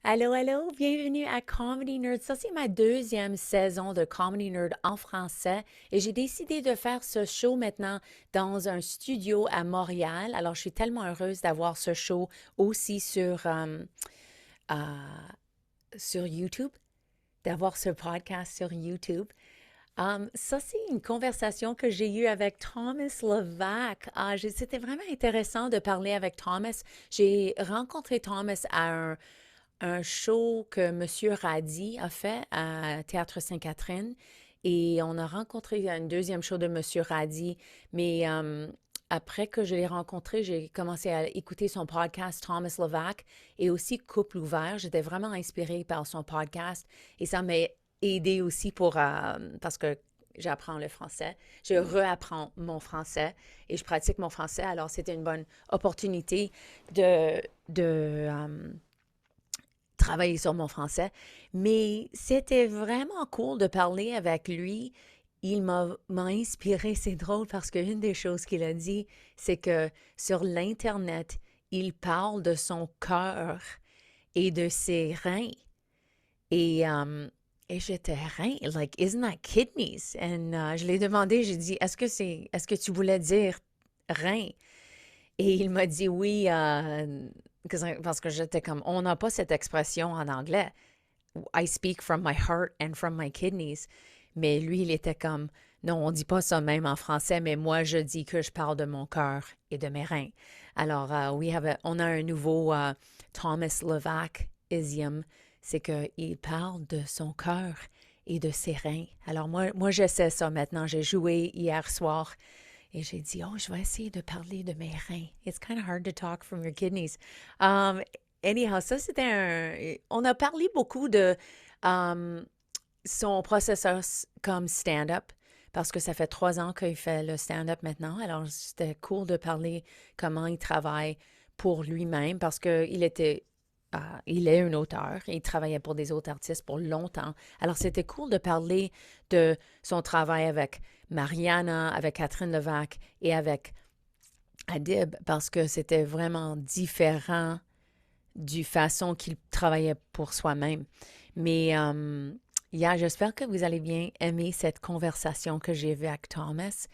Allô, allô, bienvenue à Comedy Nerd. Ça, c'est ma deuxième saison de Comedy Nerd en français et j'ai décidé de faire ce show maintenant dans un studio à Montréal. Alors, je suis tellement heureuse d'avoir ce show aussi euh, sur YouTube, d'avoir ce podcast sur YouTube. Ça, c'est une conversation que j'ai eue avec Thomas Levac. C'était vraiment intéressant de parler avec Thomas. J'ai rencontré Thomas à un show que Monsieur Radi a fait à Théâtre Sainte-Catherine et on a rencontré un deuxième show de Monsieur Radi, mais après que je l'ai rencontré, j'ai commencé à écouter son podcast Thomas Levac et aussi Couple ouvert. J'étais vraiment inspirée par son podcast et ça m'a aidé aussi parce que j'apprends le français. Je réapprends mon français et je pratique mon français. Alors, c'était une bonne opportunité de travailler sur mon français. Mais c'était vraiment cool de parler avec lui. Il m'a inspiré. C'est drôle parce qu'une des choses qu'il a dit, c'est que sur l'Internet, il parle de son cœur et de ses reins. Et, um, et j'étais rein, like, isn't that kidneys? Et je l'ai demandé, j'ai dit, est-ce que tu voulais dire rein? Et il m'a dit oui, parce que j'étais comme, on n'a pas cette expression en anglais. I speak from my heart and from my kidneys. Mais lui, il était comme, non, on dit pas ça même en français, mais moi, je dis que je parle de mon cœur et de mes reins. Alors, on a un nouveau Thomas Levac idiom, c'est qu'il parle de son cœur et de ses reins. Alors, moi, je sais ça maintenant. J'ai joué hier soir et j'ai dit, oh, je vais essayer de parler de mes reins. It's kind of hard to talk from your kidneys. Um, Anyhow, ça, c'était un... On a parlé beaucoup de um, son processus comme stand-up, parce que ça fait 3 ans qu'il fait le stand-up maintenant. Alors, c'était cool de parler comment il travaille pour lui-même, parce il est un auteur et il travaillait pour des autres artistes pour longtemps. Alors, c'était cool de parler de son travail avec Mariana, avec Catherine Levac et avec Adib, parce que c'était vraiment différent du façon qu'il travaillait pour soi-même. Mais j'espère que vous allez bien aimer cette conversation que j'ai eue avec Thomas.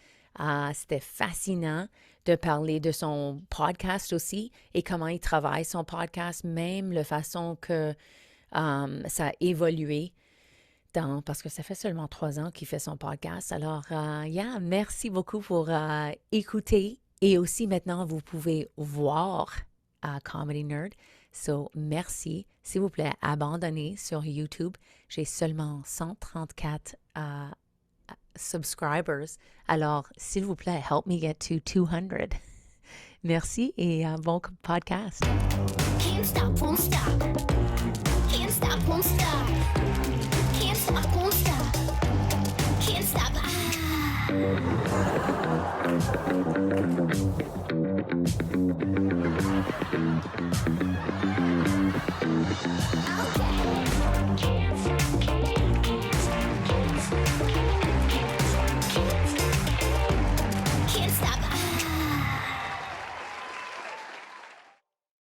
C'était fascinant de parler de son podcast aussi et comment il travaille son podcast, même la façon que ça a évolué parce que ça fait seulement 3 ans qu'il fait son podcast. Alors, merci beaucoup pour écouter. Et aussi, maintenant, vous pouvez voir Comedy Nerd. So, merci. S'il vous plaît, abandonnez sur YouTube. J'ai seulement 134 subscribers. Alors, s'il vous plaît, help me get to 200. Merci et bon podcast. Can't stop, won't stop. Can't stop, won't stop. Can't stop, won't stop. Can't stop. Can't stop.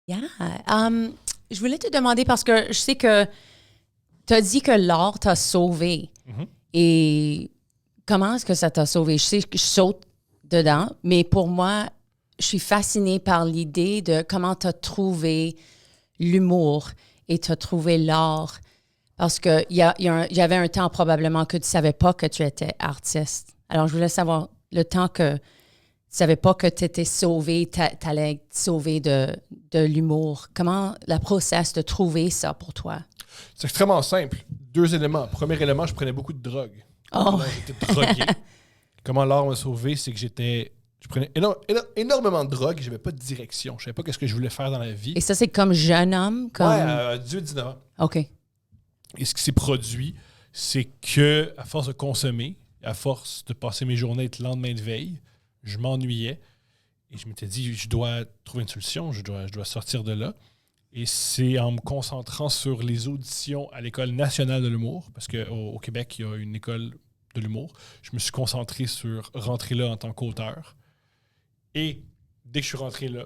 Yeah. Je voulais te demander parce que je sais que tu as dit que l'art t'a sauvé. Mhm. Et comment est-ce que ça t'a sauvé? Je sais que je saute dedans, mais pour moi, je suis fascinée par l'idée de comment tu as trouvé l'humour et tu as trouvé l'art. Parce qu'il y avait un temps probablement que tu ne savais pas que tu étais artiste. Alors, je voulais savoir le temps que tu ne savais pas que tu étais sauvé, tu allais être sauvé de l'humour. Comment le process de trouver ça pour toi? C'est extrêmement simple. 2 éléments. Premier élément, je prenais beaucoup de drogue. Oh! Alors, j'étais drogué. Comment l'art m'a sauvé, c'est que je prenais énormément de drogue et je n'avais pas de direction. Je ne savais pas ce que je voulais faire dans la vie. Et ça, c'est comme jeune homme? Comme... Ouais, à 18-19 ans. OK. Et ce qui s'est produit, c'est que à force de consommer, à force de passer mes journées à être lendemain de veille, je m'ennuyais. Et je m'étais dit, je dois trouver une solution, je dois sortir de là. Et c'est en me concentrant sur les auditions à l'École nationale de l'humour, parce qu'au Québec, il y a une école de l'humour. Je me suis concentré sur rentrer là en tant qu'auteur. Et dès que je suis rentré là,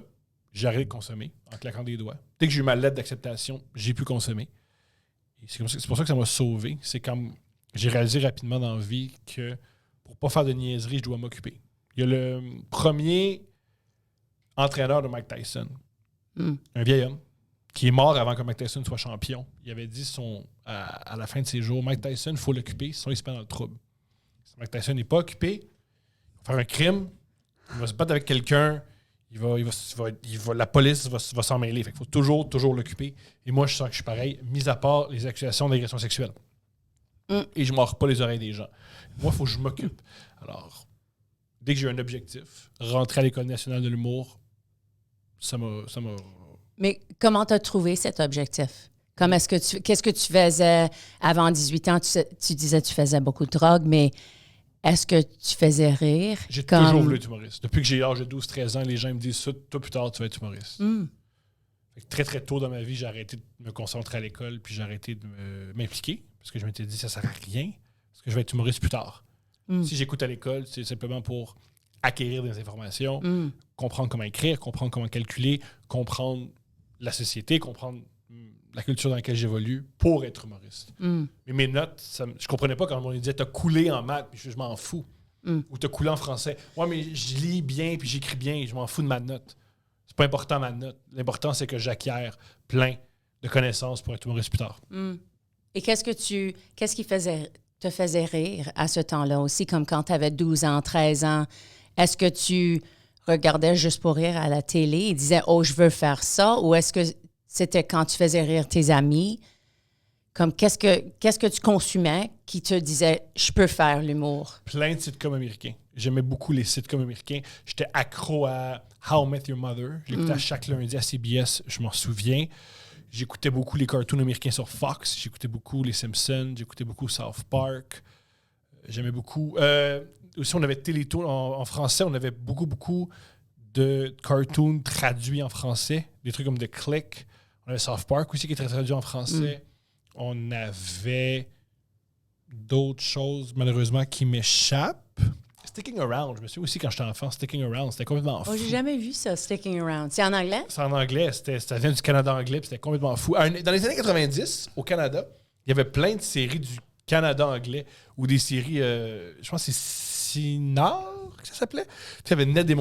j'ai arrêté de consommer en claquant des doigts. Dès que j'ai eu ma lettre d'acceptation, j'ai pu consommer. Et c'est pour ça que ça m'a sauvé. C'est comme j'ai réalisé rapidement dans la vie que pour pas faire de niaiserie, je dois m'occuper. Il y a le premier entraîneur de Mike Tyson, un vieil homme, qui est mort avant que Mike Tyson soit champion. Il avait dit à la fin de ses jours, Mike Tyson, il faut l'occuper, sinon il se met dans le trouble. Si Mike Tyson n'est pas occupé, il va faire un crime, il va se battre avec quelqu'un, la police va s'en mêler. Fait qu'il faut toujours l'occuper. Et moi, je sens que je suis pareil, mis à part les accusations d'agression sexuelle. Et je ne mords pas les oreilles des gens. Moi, il faut que je m'occupe. Alors, dès que j'ai un objectif, rentrer à l'École nationale de l'humour, ça m'a... Mais comment tu as trouvé cet objectif? Qu'est-ce que tu faisais avant 18 ans? Tu disais que tu faisais beaucoup de drogue, mais est-ce que tu faisais rire? J'ai toujours voulu être humoriste. Depuis que j'ai l'âge de 12-13 ans, les gens me disent ça, toi plus tard, tu vas être humoriste. Fait que très, très tôt dans ma vie, j'ai arrêté de me concentrer à l'école, puis j'ai arrêté de m'impliquer, parce que je m'étais dit, ça sert à rien, parce que je vais être humoriste plus tard. Si j'écoute à l'école, c'est simplement pour acquérir des informations, comprendre comment écrire, comprendre comment calculer, comprendre la société, comprendre la culture dans laquelle j'évolue pour être humoriste. Mais mes notes, je comprenais pas quand on me disait « t'as coulé en maths », puis je m'en fous. Ou « t'as coulé en français ». Ouais, mais je lis bien, puis j'écris bien, je m'en fous de ma note. C'est pas important ma note. L'important, c'est que j'acquiers plein de connaissances pour être humoriste plus tard. Et qu'est-ce qui te faisait rire à ce temps-là aussi, comme quand tu avais 12 ans, 13 ans? Est-ce que tu regardais juste pour rire à la télé et disais « oh, je veux faire ça » ou est-ce que c'était quand tu faisais rire tes amis? Comme qu'est-ce que tu consumais qui te disait « je peux faire l'humour » ? Plein de sitcoms américains. J'aimais beaucoup les sitcoms américains. J'étais accro à How I Met Your Mother. Je l'écoutais à chaque lundi à CBS, je m'en souviens. J'écoutais beaucoup les cartoons américains sur Fox. J'écoutais beaucoup les Simpsons. J'écoutais beaucoup South Park. J'aimais beaucoup... aussi, on avait Télétoon en français. On avait beaucoup de cartoons traduits en français. Des trucs comme The Click. On avait South Park aussi qui était traduit en français. On avait d'autres choses, malheureusement, qui m'échappent. Sticking Around. Je me souviens aussi quand j'étais enfant, Sticking Around, c'était complètement fou. Oh, j'ai jamais vu ça, Sticking Around. C'est en anglais? C'est en anglais. Ça vient du Canada anglais, puis c'était complètement fou. Dans les années 90, au Canada, il y avait plein de séries du Canada anglais ou des séries, je pense que c'est Sinard que ça s'appelait. Puis il y avait Ned et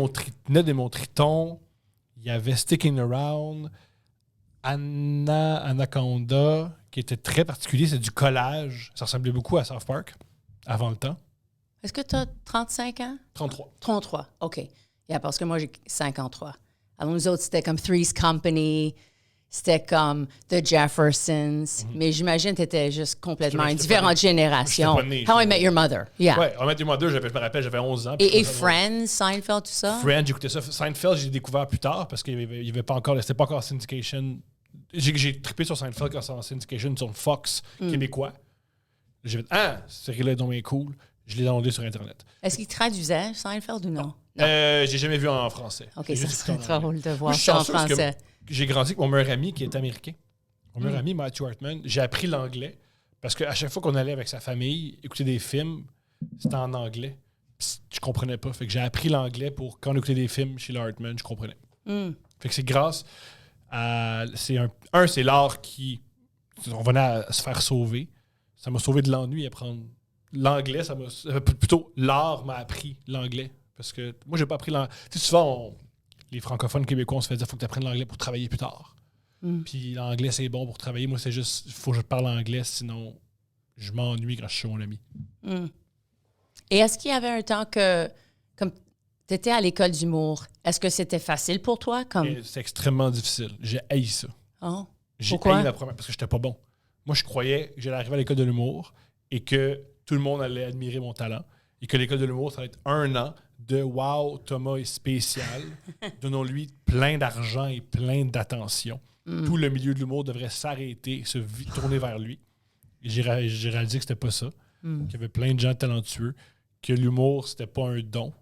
mon Triton. Il y avait Sticking Around. Anaconda, qui était très particulier. C'est du collage. Ça ressemblait beaucoup à South Park, avant le temps. Est-ce que tu as 35 ans? 33. 33, OK. Yeah, parce que moi, j'ai 53. Alors, nous autres, c'était comme Three's Company, c'était comme The Jeffersons. Mais j'imagine que tu étais juste complètement une différente génération. How I Met Your Mother. Yeah. Ouais, How I Met Your Mother, je me rappelle, j'avais 11 ans. Et Friends, Seinfeld, tout ça? Friends, j'écoutais ça. Seinfeld, j'ai découvert plus tard parce qu'il n'y avait pas encore, c'était pas encore syndication. J'ai trippé sur Seinfeld quand c'était en syndication sur Fox québécois. J'ai fait, cette série-là est donc bien cool. Je l'ai downloadé sur Internet. Est-ce qu'il traduisait Seinfeld ou non? J'ai jamais vu en français. OK, ça serait drôle de voir Moi, ça en français. J'ai grandi avec mon meilleur ami qui est américain. Mon meilleur ami, Matthew Hartman. J'ai appris l'anglais parce qu'à chaque fois qu'on allait avec sa famille écouter des films, c'était en anglais. Je comprenais pas. Fait que j'ai appris l'anglais pour quand on écoutait des films chez le Hartman, je comprenais. Fait que c'est grâce à... C'est l'art qui... On venait à se faire sauver. Ça m'a sauvé de l'ennui apprendre l'anglais. Plutôt, l'art m'a appris l'anglais. Parce que moi, j'ai pas appris l'anglais. Tu sais, souvent, les francophones québécois, on se fait dire qu'il faut que tu apprennes l'anglais pour travailler plus tard. Puis l'anglais, c'est bon pour travailler. Moi, c'est juste, il faut que je parle anglais, sinon je m'ennuie quand je suis chez mon ami. Et est-ce qu'il y avait un temps que, comme tu étais à l'école d'humour, est-ce que c'était facile pour toi? C'est extrêmement difficile. J'ai haï ça. Oh. J'ai Pourquoi? haï la première parce que j'étais pas bon. Moi, je croyais que j'allais arriver à l'école de l'humour et que tout le monde allait admirer mon talent et que l'école de l'humour, ça allait être 1 an de « Wow, Thomas est spécial. Donnons-lui plein d'argent et plein d'attention. » Tout le milieu de l'humour devrait s'arrêter, se tourner vers lui. Et j'ai réalisé que c'était pas ça. Qu'il y avait plein de gens talentueux. Que l'humour, c'était pas un don.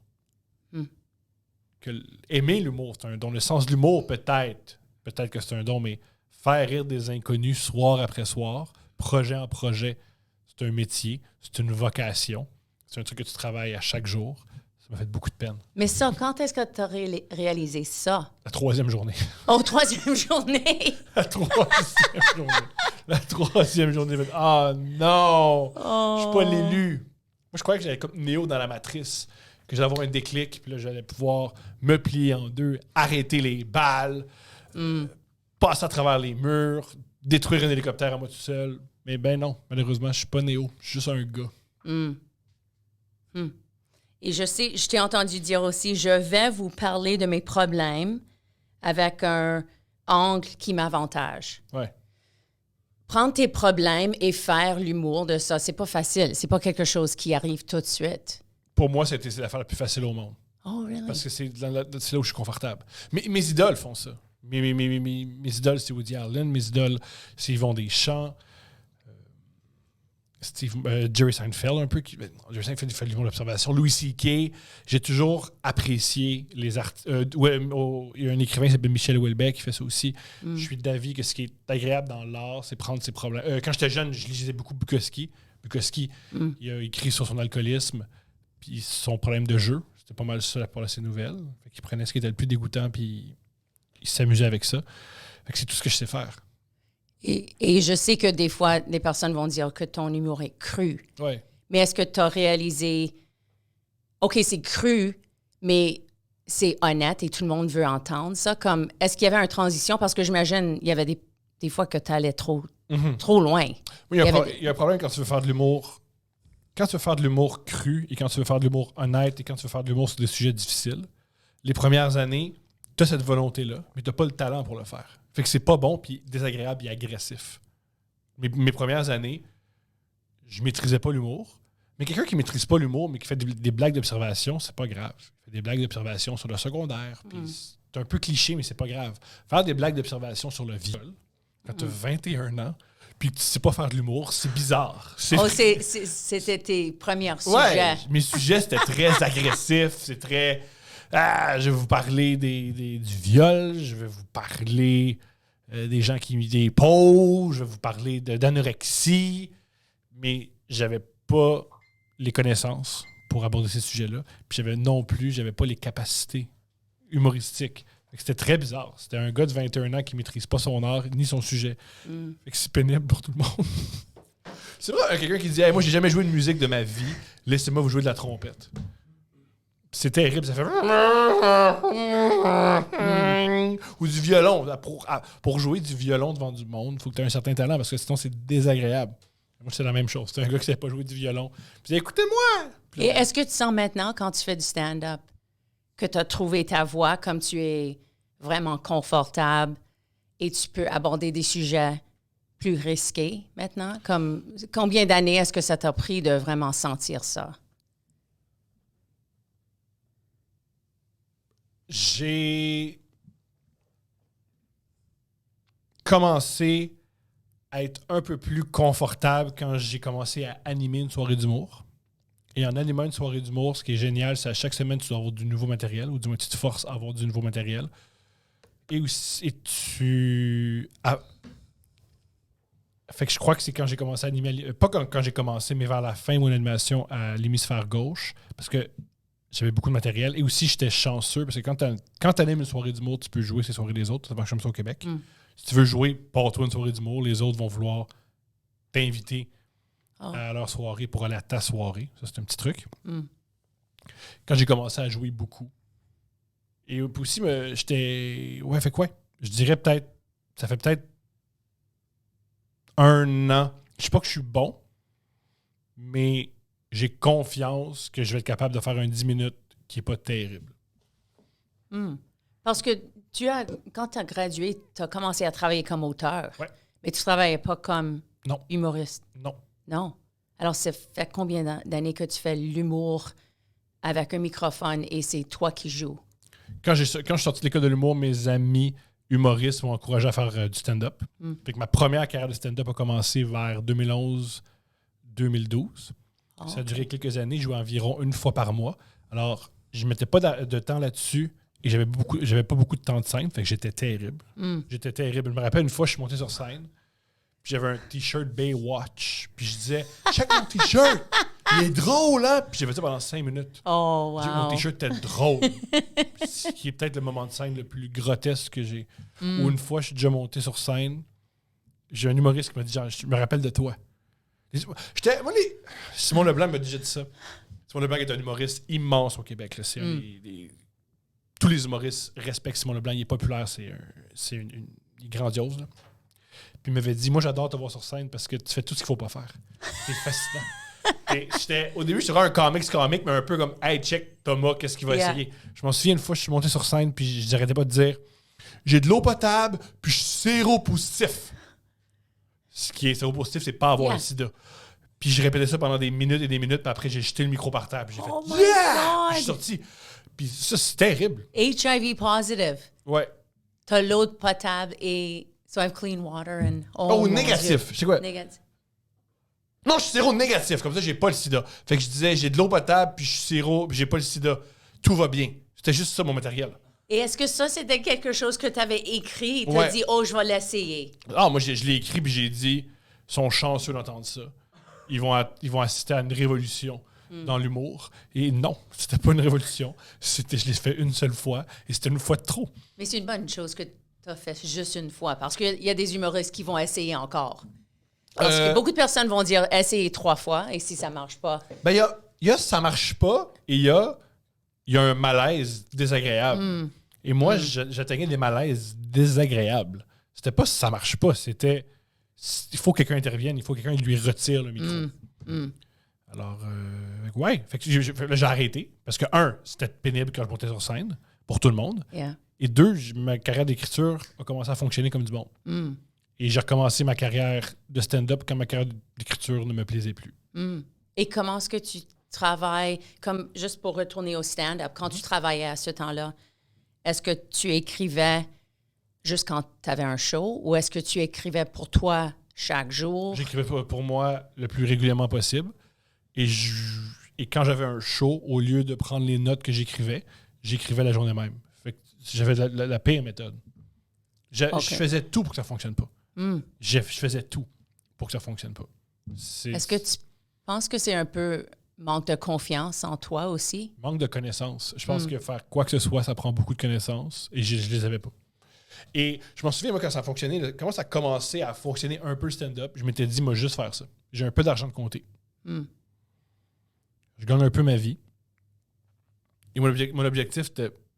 Que aimer l'humour, c'est un don. Le sens de l'humour, peut-être que c'est un don, mais faire rire des inconnus soir après soir, projet en projet, c'est un métier, c'est une vocation. C'est un truc que tu travailles à chaque jour. Ça m'a fait beaucoup de peine. Mais ça, quand est-ce que tu as réalisé ça? La 3e journée. Oh, 3e journée! La 3e journée. La 3e journée. Ah non! Je suis pas l'élu. Moi, je croyais que j'avais comme Néo dans la matrice. Que j'allais avoir un déclic, puis là, j'allais pouvoir me plier en deux, arrêter les balles, passer à travers les murs, détruire un hélicoptère à moi tout seul. Mais ben non, malheureusement, je suis pas Néo. Je suis juste un gars. Et je t'ai entendu dire aussi, je vais vous parler de mes problèmes avec un angle qui m'avantage. Ouais. Prendre tes problèmes et faire l'humour de ça, c'est pas facile. C'est pas quelque chose qui arrive tout de suite. Pour moi, c'est l'affaire la plus facile au monde. Oh, really? Parce que c'est là où je suis confortable. Mes idoles font ça. Mes idoles, c'est Woody Allen. Mes idoles, c'est Yvon Deschamps. Jerry Seinfeld, un peu. Jerry Seinfeld fait de l'humour d'observation. Louis C.K. J'ai toujours apprécié les artistes. Il y a un écrivain qui s'appelle Michel Houellebecq qui fait ça aussi. Je suis d'avis que ce qui est agréable dans l'art, c'est prendre ses problèmes. Quand j'étais jeune, je lisais beaucoup Bukowski. Bukowski, il a écrit sur son alcoolisme puis son problème de jeu. C'était pas mal ça pour ses nouvelles. Fait qu'il prenait ce qui était le plus dégoûtant puis il s'amusait avec ça. Fait que c'est tout ce que je sais faire. Et je sais que des fois, des personnes vont dire que ton humour est cru. Ouais. Mais est-ce que tu as réalisé, OK, c'est cru, mais c'est honnête et tout le monde veut entendre ça? Comme, est-ce qu'il y avait une transition? Parce que j'imagine, il y avait des fois que tu allais trop loin. Oui, il y a un problème quand tu veux faire de l'humour. Quand tu veux faire de l'humour cru et quand tu veux faire de l'humour honnête et quand tu veux faire de l'humour sur des sujets difficiles, les premières années, tu as cette volonté-là, mais tu n'as pas le talent pour le faire. Fait que c'est pas bon, puis désagréable et agressif. Mes premières années, je maîtrisais pas l'humour. Mais quelqu'un qui maîtrise pas l'humour, mais qui fait des blagues d'observation, c'est pas grave. Il fait des blagues d'observation sur le secondaire. Puis c'est un peu cliché, mais c'est pas grave. Faire des blagues d'observation sur le viol, quand tu as 21 ans, puis que tu sais pas faire de l'humour, c'est bizarre. C'était tes premiers sujets. Ouais, mes sujets, c'était très agressif. C'est très... je vais vous parler du viol, je vais vous parler des gens des pauvres, je vais vous parler d'anorexie, mais j'avais pas les connaissances pour aborder ces sujets-là. Puis j'avais pas les capacités humoristiques. Fait que c'était très bizarre. C'était un gars de 21 ans qui maîtrise pas son art ni son sujet. Fait que c'est pénible pour tout le monde. C'est vrai, quelqu'un qui dit hey, moi j'ai jamais joué de musique de ma vie, laissez-moi vous jouer de la trompette. C'est terrible, ça fait... Ou du violon. Pour jouer du violon devant du monde, il faut que tu aies un certain talent parce que sinon, c'est désagréable. Moi, c'est la même chose. C'est un gars qui ne savait pas jouer du violon. Puis écoutez-moi! Et est-ce que tu sens maintenant, quand tu fais du stand-up, que tu as trouvé ta voix comme tu es vraiment confortable et tu peux aborder des sujets plus risqués maintenant? Comme, combien d'années est-ce que ça t'a pris de vraiment sentir ça? J'ai commencé à être un peu plus confortable quand j'ai commencé à animer une soirée d'humour. Et en animant une soirée d'humour, ce qui est génial, c'est à chaque semaine, tu dois avoir du nouveau matériel, ou du moins tu te forces à avoir du nouveau matériel. Et aussi, fait que je crois que c'est quand j'ai commencé à animer... Pas quand j'ai commencé, mais vers la fin de mon animation à l'hémisphère gauche, parce que j'avais beaucoup de matériel. Et aussi, j'étais chanceux, parce que quand tu animes une soirée d'humour, tu peux jouer ces soirées des autres. Ça marche comme ça au Québec. Si tu veux jouer, pars-toi une soirée d'humour, les autres vont vouloir t'inviter à leur soirée pour aller à ta soirée. Ça, c'est un petit truc. Quand j'ai commencé à jouer beaucoup. Et aussi, j'étais... Ouais, fait quoi? Je dirais peut-être... Ça fait peut-être 1 an. Je sais pas que je suis bon, mais j'ai confiance que je vais être capable de faire un 10 minutes qui n'est pas terrible. Parce que quand tu as gradué, tu as commencé à travailler comme auteur. Ouais. Mais tu ne travaillais pas comme humoriste. Non. Alors, ça fait combien d'années que tu fais l'humour avec un microphone et c'est toi qui joues? Quand je suis sorti de l'école de l'humour, mes amis humoristes m'ont encouragé à faire du stand-up. Fait que ma première carrière de stand-up a commencé vers 2011-2012. Ça a duré quelques années. Je jouais environ 1 fois par mois. Alors, je ne mettais pas de temps là-dessus et j'avais pas beaucoup de temps de scène. Fait que j'étais terrible. J'étais terrible. Je me rappelle une fois, je suis monté sur scène. Puis j'avais un T-shirt Baywatch. Puis je disais, check mon T-shirt! Il est drôle, hein? Puis j'ai fait ça pendant 5 minutes. Oh, Mon wow. t-shirt était drôle. Ce qui est peut-être le moment de scène le plus grotesque que j'ai. Ou une fois, je suis déjà monté sur scène. J'ai un humoriste qui m'a dit, genre, je me rappelle de toi. Simon Leblanc m'a déjà dit ça. Simon Leblanc est un humoriste immense au Québec. Là. Tous les humoristes respectent Simon Leblanc. Il est populaire. Il est grandiose. Là. Puis il m'avait dit, moi, j'adore te voir sur scène parce que tu fais tout ce qu'il faut pas faire. C'est fascinant. Et au début, j'étais vraiment un comique, mais un peu comme, hey, check Thomas, qu'est-ce qu'il va essayer? Je m'en souviens une fois, je suis monté sur scène, puis je n'arrêtais pas de dire, j'ai de l'eau potable, puis je suis séropositif. Ce qui est séropositif, c'est pas avoir le sida. Puis je répétais ça pendant des minutes et des minutes, puis après, j'ai jeté le micro par terre, puis j'ai fait, my God! Je suis sorti. Puis ça, c'est terrible. HIV positive. Ouais. T'as l'eau potable et so I have clean water and... négatif. C'est quoi? Négatif. Non, je suis séro-négatif. Comme ça, j'ai pas le sida. Fait que je disais, j'ai de l'eau potable, puis je suis séro, puis j'ai pas le sida. Tout va bien. C'était juste ça, mon matériel. Et est-ce que ça, c'était quelque chose que tu avais écrit et tu as dit, oh, je vais l'essayer? Ah, moi, je l'ai écrit, puis j'ai dit, ils sont chanceux d'entendre ça. Ils vont assister à une révolution dans l'humour. Et non, c'était pas une révolution. Je l'ai fait une seule fois, et c'était une fois de trop. Mais c'est une bonne chose que tu as fait juste une fois, parce qu'il y a des humoristes qui vont essayer encore. Parce que beaucoup de personnes vont dire essayez 3 fois et si ça marche pas. Ben, il y a ça marche pas et il y a un malaise désagréable. Et moi, j'atteignais des malaises désagréables. C'était pas ça marche pas, c'était il faut que quelqu'un intervienne, il faut que quelqu'un lui retire le micro. Alors, ouais. Fait que j'ai arrêté parce que, c'était pénible quand je montais sur scène pour tout le monde. Yeah. Et 2, ma carrière d'écriture a commencé à fonctionner comme du bon. Et j'ai recommencé ma carrière de stand-up quand ma carrière d'écriture ne me plaisait plus. Et comment est-ce que tu travailles, comme juste pour retourner au stand-up, quand tu travaillais à ce temps-là, est-ce que tu écrivais juste quand tu avais un show ou est-ce que tu écrivais pour toi chaque jour? J'écrivais pour moi le plus régulièrement possible. Et quand j'avais un show, au lieu de prendre les notes que j'écrivais la journée même. Fait que j'avais la pire méthode. Je faisais tout pour que ça ne fonctionne pas. Je faisais tout pour que ça ne fonctionne pas. Est-ce que tu penses que c'est un peu manque de confiance en toi aussi? Manque de connaissances. Je pense que faire quoi que ce soit, ça prend beaucoup de connaissances et je ne les avais pas. Et je m'en souviens, moi, quand ça fonctionnait, comment ça a commencé à fonctionner un peu stand-up, je m'étais dit, moi, juste faire ça. J'ai un peu d'argent de côté. Je gagne un peu ma vie. Et mon objectif,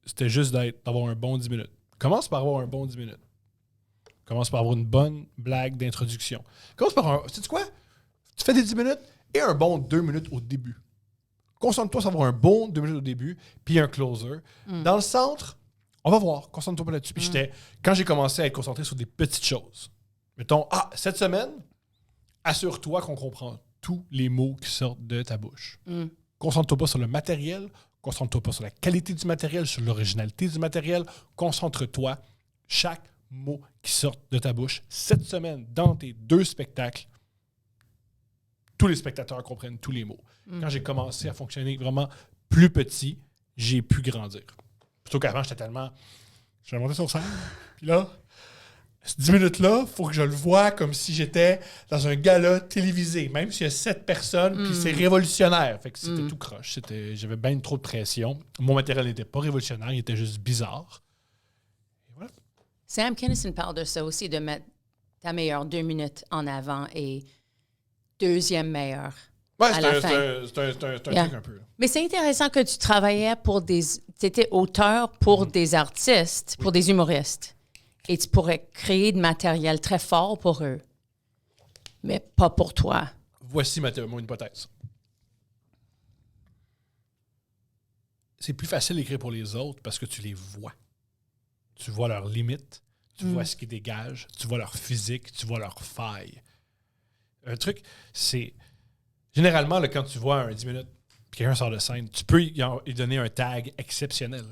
c'était juste d'avoir un bon 10 minutes. Commence par avoir un bon 10 minutes. Commence par avoir une bonne blague d'introduction. Commence par sais-tu quoi? Tu fais des 10 minutes et un bon 2 minutes au début. Concentre-toi sur avoir un bon 2 minutes au début, puis un closer. Dans le centre, on va voir. Concentre-toi pas là-dessus. Puis quand j'ai commencé à être concentré sur des petites choses, mettons, cette semaine, assure-toi qu'on comprend tous les mots qui sortent de ta bouche. Concentre-toi pas sur le matériel, concentre-toi pas sur la qualité du matériel, sur l'originalité du matériel. Concentre-toi chaque mot qui sort de ta bouche. Cette semaine, dans tes 2 spectacles, tous les spectateurs comprennent tous les mots. Quand j'ai commencé à fonctionner vraiment plus petit, j'ai pu grandir. Plutôt qu'avant, j'étais tellement... Je vais monter sur scène, puis là, ces 10 minutes-là, il faut que je le voie comme si j'étais dans un gala télévisé, même s'il y a 7 personnes, puis c'est révolutionnaire. Fait que c'était tout croche. J'avais bien trop de pression. Mon matériel n'était pas révolutionnaire, il était juste bizarre. Et voilà. Sam Kinison parle de ça aussi, de mettre ta meilleure 2 minutes en avant et deuxième meilleure à la fin. C'est un truc un peu. Là. Mais c'est intéressant que tu travaillais tu étais auteur pour des artistes, pour des humoristes. Et tu pourrais créer de matériel très fort pour eux, mais pas pour toi. Voici mon hypothèse. C'est plus facile d'écrire pour les autres parce que tu les vois. Tu vois leurs limites, tu vois ce qu'ils dégagent, tu vois leur physique, tu vois leurs failles. Un truc, c'est... Généralement, là, quand tu vois un 10 minutes puis quelqu'un sort de scène, tu peux lui donner un tag exceptionnel.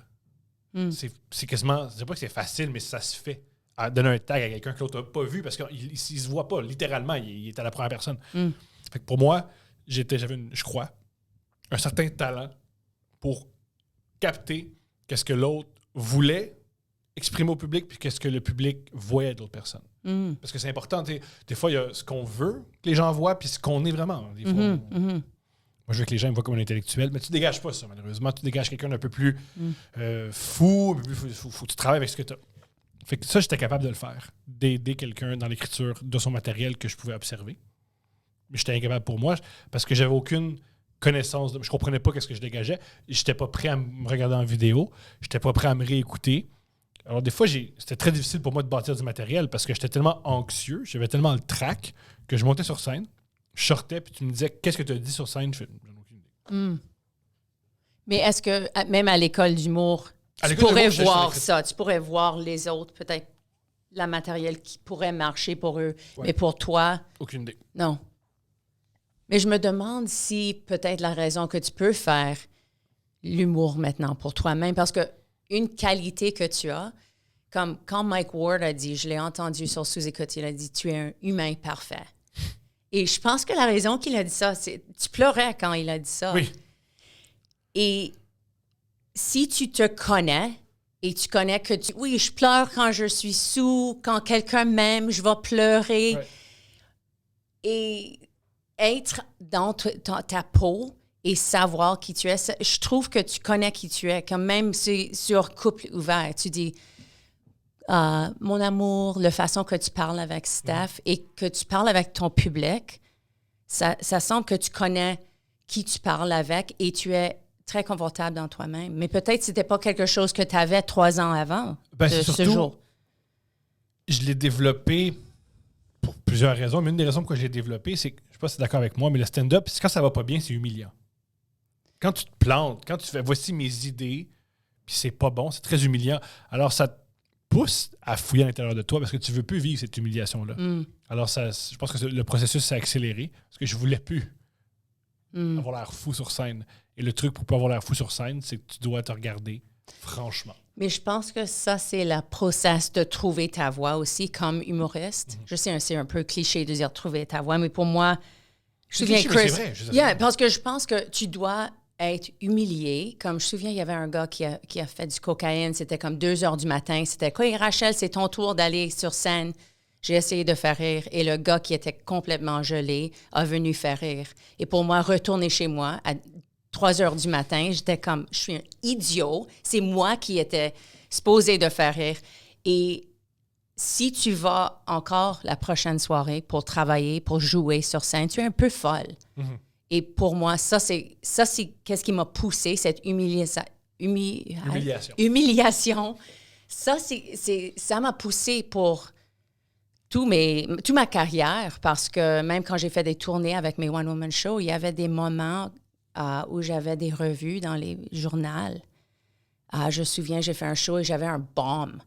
C'est quasiment... Je ne sais pas que c'est facile, mais ça se fait. À donner un tag à quelqu'un que l'autre n'a pas vu parce qu'il ne se voit pas. Littéralement, il est à la première personne. Fait que pour moi, j'avais, je crois, un certain talent pour capter qu'est-ce que l'autre voulait exprimer au public puis qu'est-ce que le public voyait de l'autre personne. Parce que c'est important. Des fois, il y a ce qu'on veut que les gens voient puis ce qu'on est vraiment. Des fois, Moi, je veux que les gens me voient comme un intellectuel, mais tu dégages pas ça, malheureusement. Tu dégages quelqu'un d'un peu plus fou, un peu plus faut que tu travailles avec ce que tu as. Fait que ça, j'étais capable de le faire. D'aider quelqu'un dans l'écriture de son matériel que je pouvais observer. Mais j'étais incapable pour moi parce que j'avais aucune connaissance. Je comprenais pas ce que je dégageais. J'étais pas prêt à me regarder en vidéo. J'étais pas prêt à me réécouter. Alors, des fois, c'était très difficile pour moi de bâtir du matériel parce que j'étais tellement anxieux, j'avais tellement le trac que je montais sur scène, je sortais, puis tu me disais « Qu'est-ce que tu as dit sur scène? » Je fais « J'en ai aucune idée. Mais est-ce que, même à l'école d'humour, tu pourrais voir ça? Tu pourrais voir les autres, peut-être, la matériel qui pourrait marcher pour eux. Ouais. Mais pour toi... Aucune idée. Non. Mais je me demande si peut-être la raison que tu peux faire l'humour maintenant pour toi-même, parce que une qualité que tu as, comme quand Mike Ward a dit, je l'ai entendu sur Sous-Écoute, il a dit « Tu es un humain parfait ». Et je pense que la raison qu'il a dit ça, c'est... Tu pleurais quand il a dit ça. Oui. Et si tu te connais et tu connais que oui, je pleure quand je suis sous, quand quelqu'un m'aime, je vais pleurer. Ouais. Et être dans ta peau et savoir qui tu es, je trouve que tu connais qui tu es. Quand même sur Couple ouvert, tu dis mon amour, la façon que tu parles avec Steph et que tu parles avec ton public, ça semble que tu connais qui tu parles avec et tu es très confortable dans toi-même. Mais peut-être que ce n'était pas quelque chose que tu avais 3 ans avant ce jour. Je l'ai développé pour plusieurs raisons, mais une des raisons pourquoi je l'ai développé, c'est que, je ne sais pas si tu es d'accord avec moi, mais le stand-up, quand ça va pas bien, c'est humiliant. Quand tu te plantes, quand tu fais « voici mes idées », puis c'est pas bon, c'est très humiliant. Alors, ça te pousse à fouiller à l'intérieur de toi parce que tu veux plus vivre cette humiliation-là. Alors, je pense que le processus s'est accéléré parce que je voulais plus avoir l'air fou sur scène. Et le truc pour pas avoir l'air fou sur scène, c'est que tu dois te regarder franchement. Mais je pense que ça, c'est le process de trouver ta voix aussi comme humoriste. Je sais, c'est un peu cliché de dire trouver ta voix, mais pour moi, c'est vrai. Parce que je pense que tu dois être humilié. Comme je me souviens, il y avait un gars qui a fait du cocaïne. C'était comme 2 heures du matin. C'était quoi, Rachel, c'est ton tour d'aller sur scène. J'ai essayé de faire rire et le gars qui était complètement gelé a venu faire rire. Et pour moi, retourner chez moi à 3 heures du matin, j'étais comme, je suis un idiot. C'est moi qui étais supposé de faire rire. Et si tu vas encore la prochaine soirée pour travailler, pour jouer sur scène, tu es un peu folle. Et pour moi, ça c'est qu'est-ce qui m'a poussé, cette humiliation. Ça m'a poussé pour toute ma carrière, parce que même quand j'ai fait des tournées avec mes one-woman shows, il y avait des moments où j'avais des revues dans les journaux. Je me souviens, j'ai fait un show et j'avais un bomb.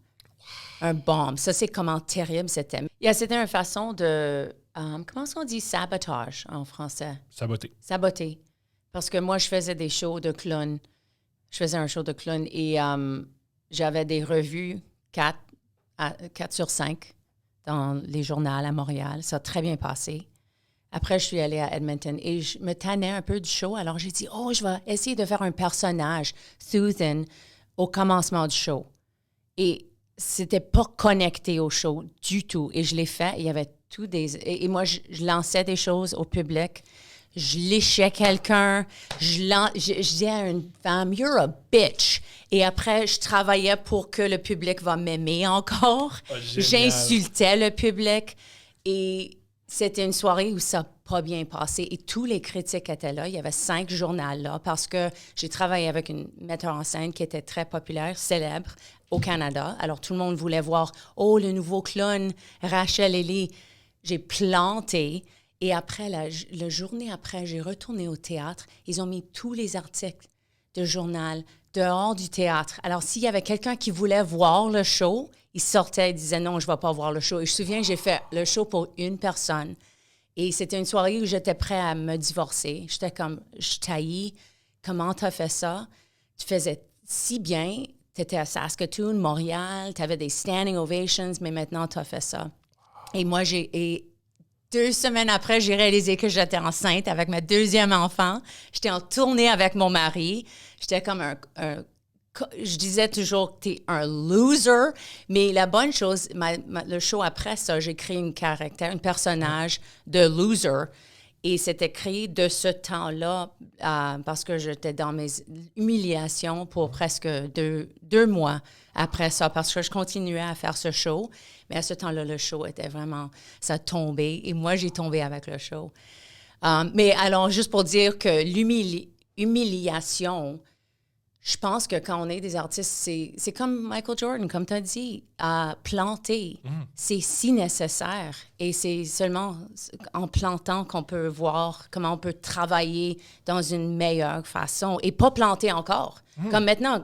Un bomb. Ça, c'est comment terrible c'était. C'était une façon de... comment est-ce qu'on dit sabotage en français? Saboter. Parce que moi, je faisais des shows de clowns. Je faisais un show de clown et j'avais des revues 4 sur 5 dans les journaux à Montréal. Ça a très bien passé. Après, je suis allée à Edmonton et je me tannais un peu du show. Alors, j'ai dit, je vais essayer de faire un personnage, Susan, au commencement du show. Et c'était pas connecté au show du tout. Et je l'ai fait. Il y avait et moi, je lançais des choses au public. Je léchais quelqu'un. Je disais à une femme, « You're a bitch ». Et après, je travaillais pour que le public va m'aimer encore. J'insultais le public. Et c'était une soirée où ça n'a pas bien passé. Et tous les critiques étaient là. Il y avait 5 journaux là parce que j'ai travaillé avec une metteur en scène qui était très populaire, célèbre au Canada. Alors, tout le monde voulait voir « Oh, le nouveau clown, Rachel Ellie ». J'ai planté. Et après, la journée après, j'ai retourné au théâtre. Ils ont mis tous les articles de journal dehors du théâtre. Alors, s'il y avait quelqu'un qui voulait voir le show, il sortait et disait « Non, je ne vais pas voir le show ». Et je me souviens que j'ai fait le show pour une personne. Et c'était une soirée où j'étais prêt à me divorcer. J'étais comme « Je t'haïs. Comment tu as fait ça? Tu faisais si bien. Tu étais à Saskatoon, Montréal. Tu avais des standing ovations, mais maintenant, tu as fait ça. » Et moi, 2 semaines après, j'ai réalisé que j'étais enceinte avec ma 2e enfant. J'étais en tournée avec mon mari. J'étais comme je disais toujours que t'es un loser. Mais la bonne chose, le show après ça, j'ai créé un personnage de loser. Et c'était créé de ce temps-là parce que j'étais dans mes humiliations pour presque deux mois après ça, parce que je continuais à faire ce show. Mais à ce temps-là, le show était vraiment... Ça tombait. Et moi, j'ai tombé avec le show. Mais alors, juste pour dire que l'humiliation... Je pense que quand on est des artistes, c'est comme Michael Jordan, comme tu as dit, à planter. C'est si nécessaire. Et c'est seulement en plantant qu'on peut voir comment on peut travailler dans une meilleure façon et pas planter encore. Comme maintenant,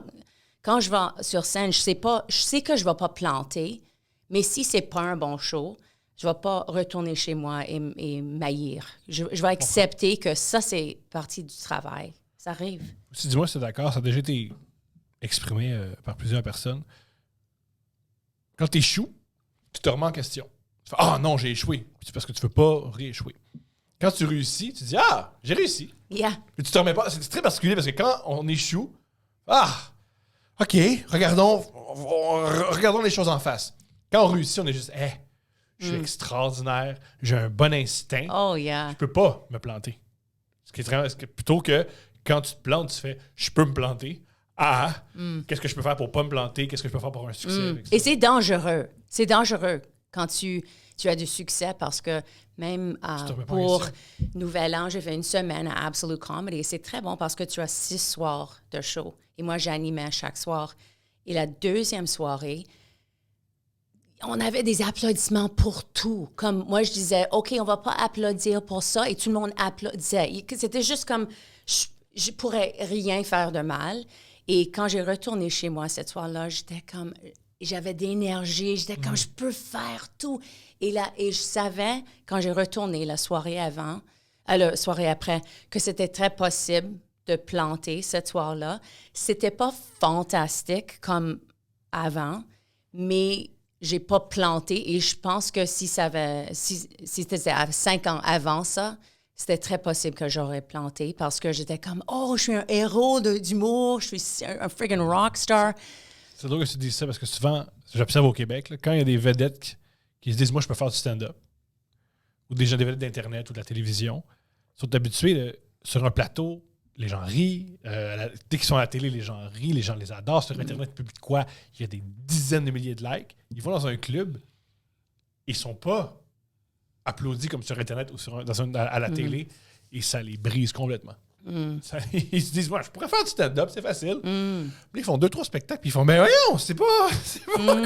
quand je vais sur scène, je sais que je ne vais pas planter, mais si c'est pas un bon show, je ne vais pas retourner chez moi et m'haïr. Je vais accepter que ça, c'est partie du travail. Ça arrive. Si dis-moi si tu es d'accord, ça a déjà été exprimé par plusieurs personnes. Quand tu échoues, tu te remets en question. Tu fais « Ah non, j'ai échoué ». C'est parce que tu ne veux pas rééchouer. Quand tu réussis, tu dis « Ah, j'ai réussi ». Yeah. Puis tu te remets pas. C'est très particulier parce que quand on échoue, OK, regardons les choses en face. Quand on réussit, on est juste je suis extraordinaire, j'ai un bon instinct. Oh, yeah. Je peux pas me planter. Plutôt que quand tu te plantes, tu fais « Je peux me planter ». Qu'est-ce que je peux faire pour pas me planter? Qu'est-ce que je peux faire pour un succès avec ça? Et c'est dangereux. C'est dangereux quand tu as du succès parce que même pour Nouvel An, j'ai fait une semaine à Absolute Comedy et c'est très bon parce que tu as 6 soirs de show. Et moi, j'animais chaque soir. Et la deuxième soirée, on avait des applaudissements pour tout. Comme moi, je disais, OK, on va pas applaudir pour ça. Et tout le monde applaudissait. C'était juste comme, je pourrais rien faire de mal. Et quand j'ai retourné chez moi cette soir-là, j'étais comme, j'avais d'énergie, j'étais comme, je peux faire tout. Et je savais, quand j'ai retourné la soirée après, que c'était très possible de planter cette soir-là. C'était pas fantastique comme avant, mais j'ai pas planté. Et je pense que si c'était à 5 ans avant ça, c'était très possible que j'aurais planté parce que j'étais comme, oh, je suis un héros d'humour, je suis un friggin' rockstar. C'est drôle que tu dises ça parce que souvent, j'observe au Québec, là, quand il y a des vedettes qui se disent, moi, je peux faire du stand-up, ou des vedettes d'Internet ou de la télévision, ils sont habitués sur un plateau, les gens rient. Dès qu'ils sont à la télé, les gens rient, les gens les adorent. Sur Internet, public quoi, il y a des dizaines de milliers de likes. Ils vont dans un club, ils sont pas applaudis comme sur Internet ou à la télé, et ça les brise complètement. Ils se disent, moi, je pourrais faire du stand-up, c'est facile. Puis ils font 2-3 spectacles, puis ils font, mais voyons, c'est pas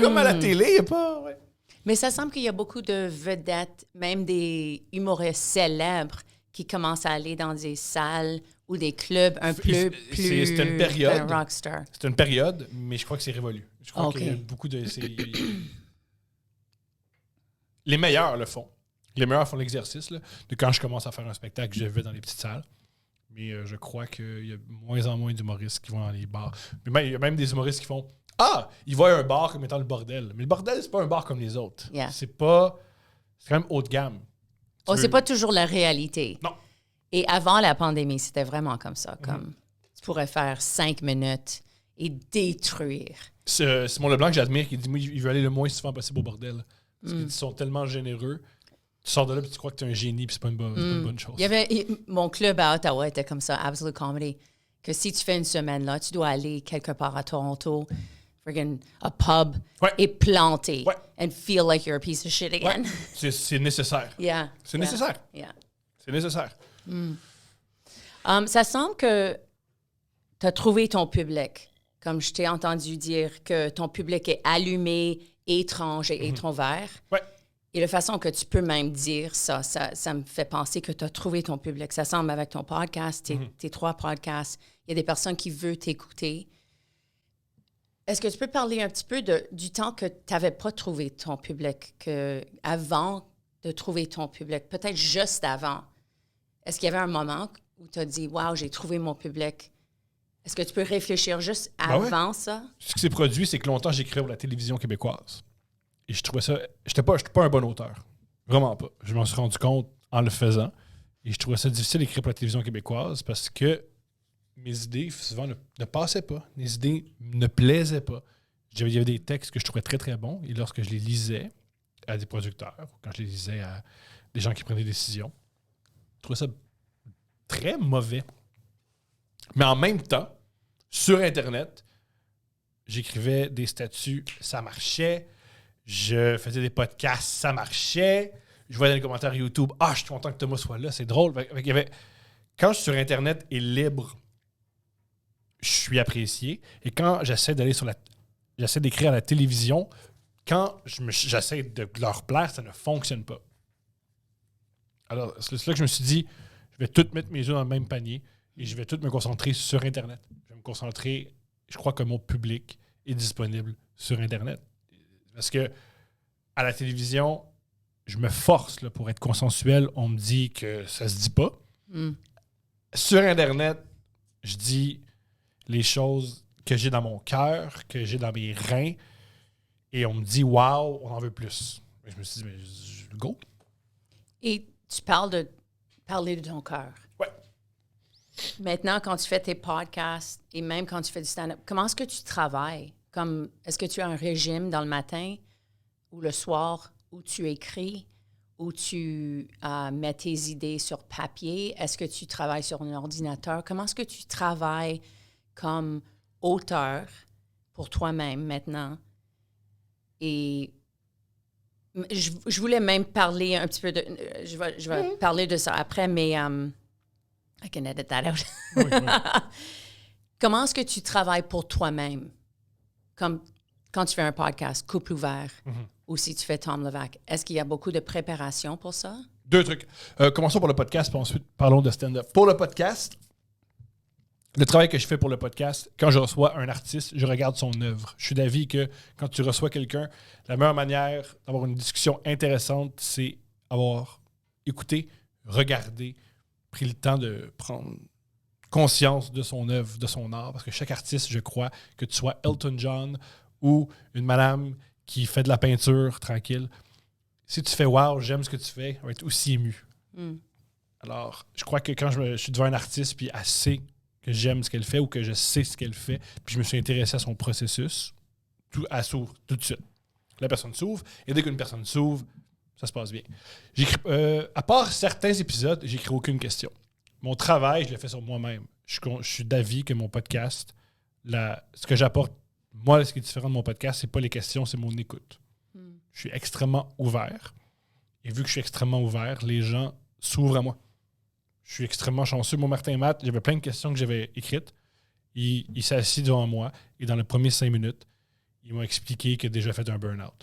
comme à la télé, il n'y a pas... Ouais. Mais ça semble qu'il y a beaucoup de vedettes, même des humoristes célèbres, qui commencent à aller dans des salles ou des clubs un peu plus c'est une période, rockstar. C'est une période, mais je crois que c'est révolu. Je crois qu'il y a beaucoup de... Les meilleurs le font. Les meilleurs font l'exercice. Là, de quand je commence à faire un spectacle, je vais dans les petites salles. Mais je crois qu'il y a moins en moins d'humoristes qui vont dans les bars. Mais il y a même des humoristes qui font ils voient un bar comme étant le bordel. Mais le bordel, c'est pas un bar comme les autres. Yeah. C'est quand même haut de gamme. C'est pas toujours la réalité. Non. Et avant la pandémie, c'était vraiment comme ça. Comme tu pourrais faire 5 minutes et détruire. C'est Simon Leblanc que j'admire qui dit moi, il veut aller le moins souvent possible au bordel. Parce qu'ils sont tellement généreux. Tu sors de là et tu crois que tu es un génie puis c'est pas une bonne chose. Mon club à Ottawa était comme ça, Absolute Comedy, que si tu fais une semaine là, tu dois aller quelque part à Toronto, friggin' a pub, et planter, and feel like you're a piece of shit again. Ouais. C'est nécessaire. Yeah. C'est nécessaire. Yeah. C'est nécessaire. Ça semble que tu as trouvé ton public. Comme je t'ai entendu dire que ton public est allumé, étrange et introvert. Ouais. Et la façon que tu peux même dire ça me fait penser que tu as trouvé ton public. Ça semble avec ton podcast, tes 3 podcasts. Il y a des personnes qui veulent t'écouter. Est-ce que tu peux parler un petit peu du temps que tu n'avais pas trouvé ton public, avant de trouver ton public, peut-être juste avant? Est-ce qu'il y avait un moment où tu as dit « Wow, j'ai trouvé mon public ». Est-ce que tu peux réfléchir juste avant ça? Ce qui s'est produit, c'est que longtemps, j'écrivais pour la télévision québécoise. Et je trouvais ça... J'étais pas un bon auteur. Vraiment pas. Je m'en suis rendu compte en le faisant. Et je trouvais ça difficile d'écrire pour la télévision québécoise parce que mes idées, souvent, ne passaient pas. Mes idées ne plaisaient pas. Il y avait des textes que je trouvais très, très bons. Et lorsque je les lisais à des producteurs, ou quand je les lisais à des gens qui prenaient des décisions, trouvais ça très mauvais. Mais en même temps, sur Internet, j'écrivais des statuts, ça marchait. Je faisais des podcasts, ça marchait. Je voyais dans les commentaires YouTube, « Ah, je suis content que Thomas soit là, c'est drôle. » Quand je suis sur Internet et libre, je suis apprécié. Et quand j'essaie d'écrire à la télévision, quand j'essaie de leur plaire, ça ne fonctionne pas. Alors, c'est là que je me suis dit, je vais tout mettre mes œufs dans le même panier et je vais tout me concentrer sur Internet. Je vais me concentrer, je crois que mon public est disponible sur Internet. Parce que à la télévision, je me force là, pour être consensuel. On me dit que ça se dit pas. Sur Internet, je dis les choses que j'ai dans mon cœur, que j'ai dans mes reins, et on me dit « Wow, on en veut plus ». Je me suis dit « Mais go ». Et tu parles de parler de ton cœur. Ouais. Maintenant, quand tu fais tes podcasts et même quand tu fais du stand-up, comment est-ce que tu travailles? Est-ce que tu as un régime dans le matin ou le soir où tu écris, où tu mets tes idées sur papier? Est-ce que tu travailles sur un ordinateur? Comment est-ce que tu travailles comme auteur pour toi-même maintenant? Et je voulais même parler un petit peu de... Je vais parler de ça après, mais I can edit that out. Oui. Comment est-ce que tu travailles pour toi-même? Comme quand tu fais un podcast, Couple ouvert, ou si tu fais Tom Levac, est-ce qu'il y a beaucoup de préparation pour ça? 2 trucs. Commençons pour le podcast, puis ensuite parlons de stand-up. Pour le podcast, le travail que je fais pour le podcast, quand je reçois un artiste, je regarde son œuvre. Je suis d'avis que quand tu reçois quelqu'un, la meilleure manière d'avoir une discussion intéressante, c'est avoir écouté, regardé, pris le temps de prendre conscience de son œuvre, de son art. Parce que chaque artiste, je crois, que tu sois Elton John ou une madame qui fait de la peinture tranquille, si tu fais « Wow, j'aime ce que tu fais », on va être aussi ému. Alors, je crois que quand je suis devant un artiste puis assez que j'aime ce qu'elle fait ou que je sais ce qu'elle fait, puis je me suis intéressé à son processus, elle s'ouvre tout de suite. La personne s'ouvre, et dès qu'une personne s'ouvre, ça se passe bien. À part certains épisodes, j'écris aucune question. Mon travail, je le fais sur moi-même. Je suis d'avis que mon podcast, ce que j'apporte, moi, ce qui est différent de mon podcast, c'est pas les questions, c'est mon écoute. Je suis extrêmement ouvert. Et vu que je suis extrêmement ouvert, les gens s'ouvrent à moi. Je suis extrêmement chanceux. Moi, Martin Matt, j'avais plein de questions que j'avais écrites. Il s'est assis devant moi et dans les premiers 5 minutes, il m'a expliqué qu'il a déjà fait un burn-out.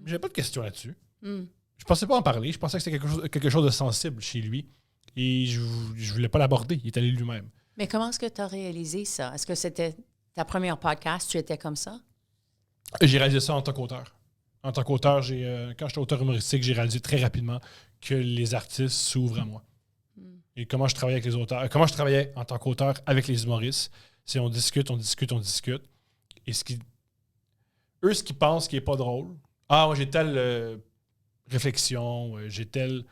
J'avais pas de questions là-dessus. Je pensais pas en parler. Je pensais que c'était quelque chose de sensible chez lui. Et je voulais pas l'aborder. Il est allé lui-même. Mais comment est-ce que tu as réalisé ça? Est-ce que c'était ta première podcast, tu étais comme ça? J'ai réalisé ça en tant qu'auteur. En tant qu'auteur, quand j'étais auteur humoristique, j'ai réalisé très rapidement que les artistes s'ouvrent à moi. Et comment je travaillais avec les auteurs, comment je travaillais en tant qu'auteur avec les humoristes, c'est on discute. Et ce qu'ils pensent qui n'est pas drôle, moi j'ai telle réflexion, j'ai telle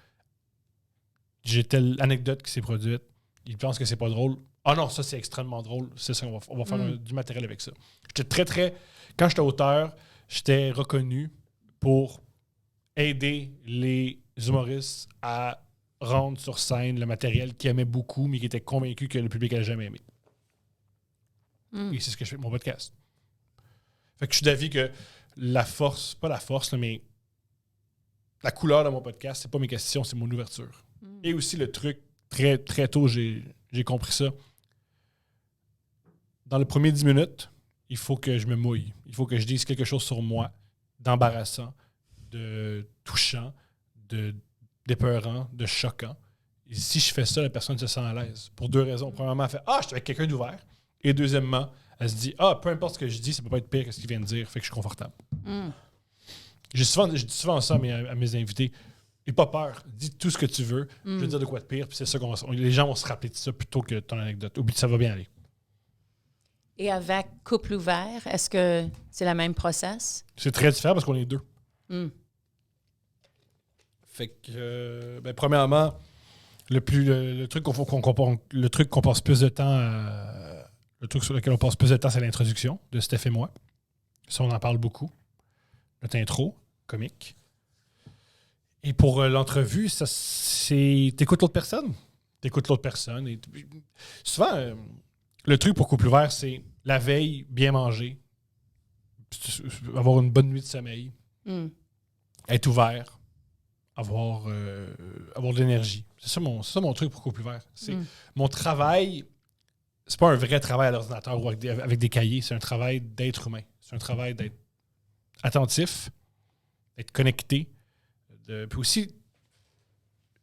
anecdote qui s'est produite, ils pensent que c'est pas drôle. Ah non, ça c'est extrêmement drôle, c'est ça, on va faire du matériel avec ça. Quand j'étais auteur, j'étais reconnu pour aider les humoristes à rendre sur scène le matériel qu'ils aimaient beaucoup, mais qui étaient convaincus que le public n'allait jamais aimer. Et c'est ce que je fais avec mon podcast. Fait que je suis d'avis que pas la force, mais la couleur de mon podcast, c'est pas mes questions, c'est mon ouverture. Et aussi le truc, très, très tôt, j'ai compris ça. Dans les premiers 10 minutes, il faut que je me mouille. Il faut que je dise quelque chose sur moi, d'embarrassant, de touchant, d'épeurant, de choquant. Et si je fais ça, la personne se sent à l'aise. Pour 2 raisons. Premièrement, elle fait « Ah, je suis avec quelqu'un d'ouvert. » Et deuxièmement, elle se dit « Ah, peu importe ce que je dis, ça peut pas être pire que ce qu'il vient de dire. » Fait que je suis confortable. Je dis souvent ça à mes invités. N'aie pas peur. Dis tout ce que tu veux. Je veux dire de quoi de pire. Puis c'est ça les gens vont se rappeler de ça plutôt que ton anecdote. Oublie, ça va bien aller. Et avec Couple ouvert, est-ce que c'est le même process? C'est très différent parce qu'on est 2. Fait que, premièrement, le truc qu'on passe plus de temps le truc sur lequel on passe plus de temps, c'est l'introduction de Steph et moi. Ça, on en parle beaucoup. Notre intro, comique. Et pour l'entrevue, t'écoutes l'autre personne. T'écoutes l'autre personne. Et souvent, le truc pour couple ouvert, c'est la veille, bien manger, avoir une bonne nuit de sommeil, être ouvert, avoir de l'énergie. C'est ça mon truc pour couple ouvert. Mon travail, c'est pas un vrai travail à l'ordinateur ou avec des cahiers, c'est un travail d'être humain. C'est un travail d'être attentif, d'être connecté. Puis aussi,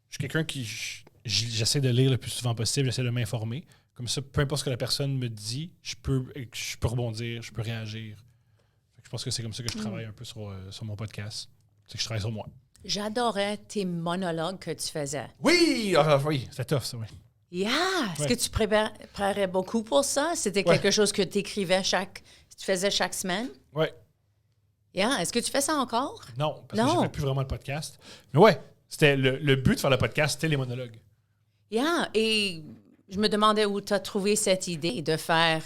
je suis quelqu'un qui... J'essaie de lire le plus souvent possible, j'essaie de m'informer. Comme ça, peu importe ce que la personne me dit, je peux rebondir, je peux réagir. Je pense que c'est comme ça que je travaille un peu sur mon podcast. C'est que je travaille sur moi. J'adorais tes monologues que tu faisais. Oui! Oui, c'était tough, ça, oui. Yeah! Est-ce que tu préparais beaucoup pour ça? C'était quelque chose que tu écrivais tu faisais chaque semaine? Oui. Yeah! Est-ce que tu fais ça encore? Non, parce que je ne fais plus vraiment le podcast. Mais ouais, c'était le but de faire le podcast, c'était les monologues. Yeah! Et je me demandais où tu as trouvé cette idée de faire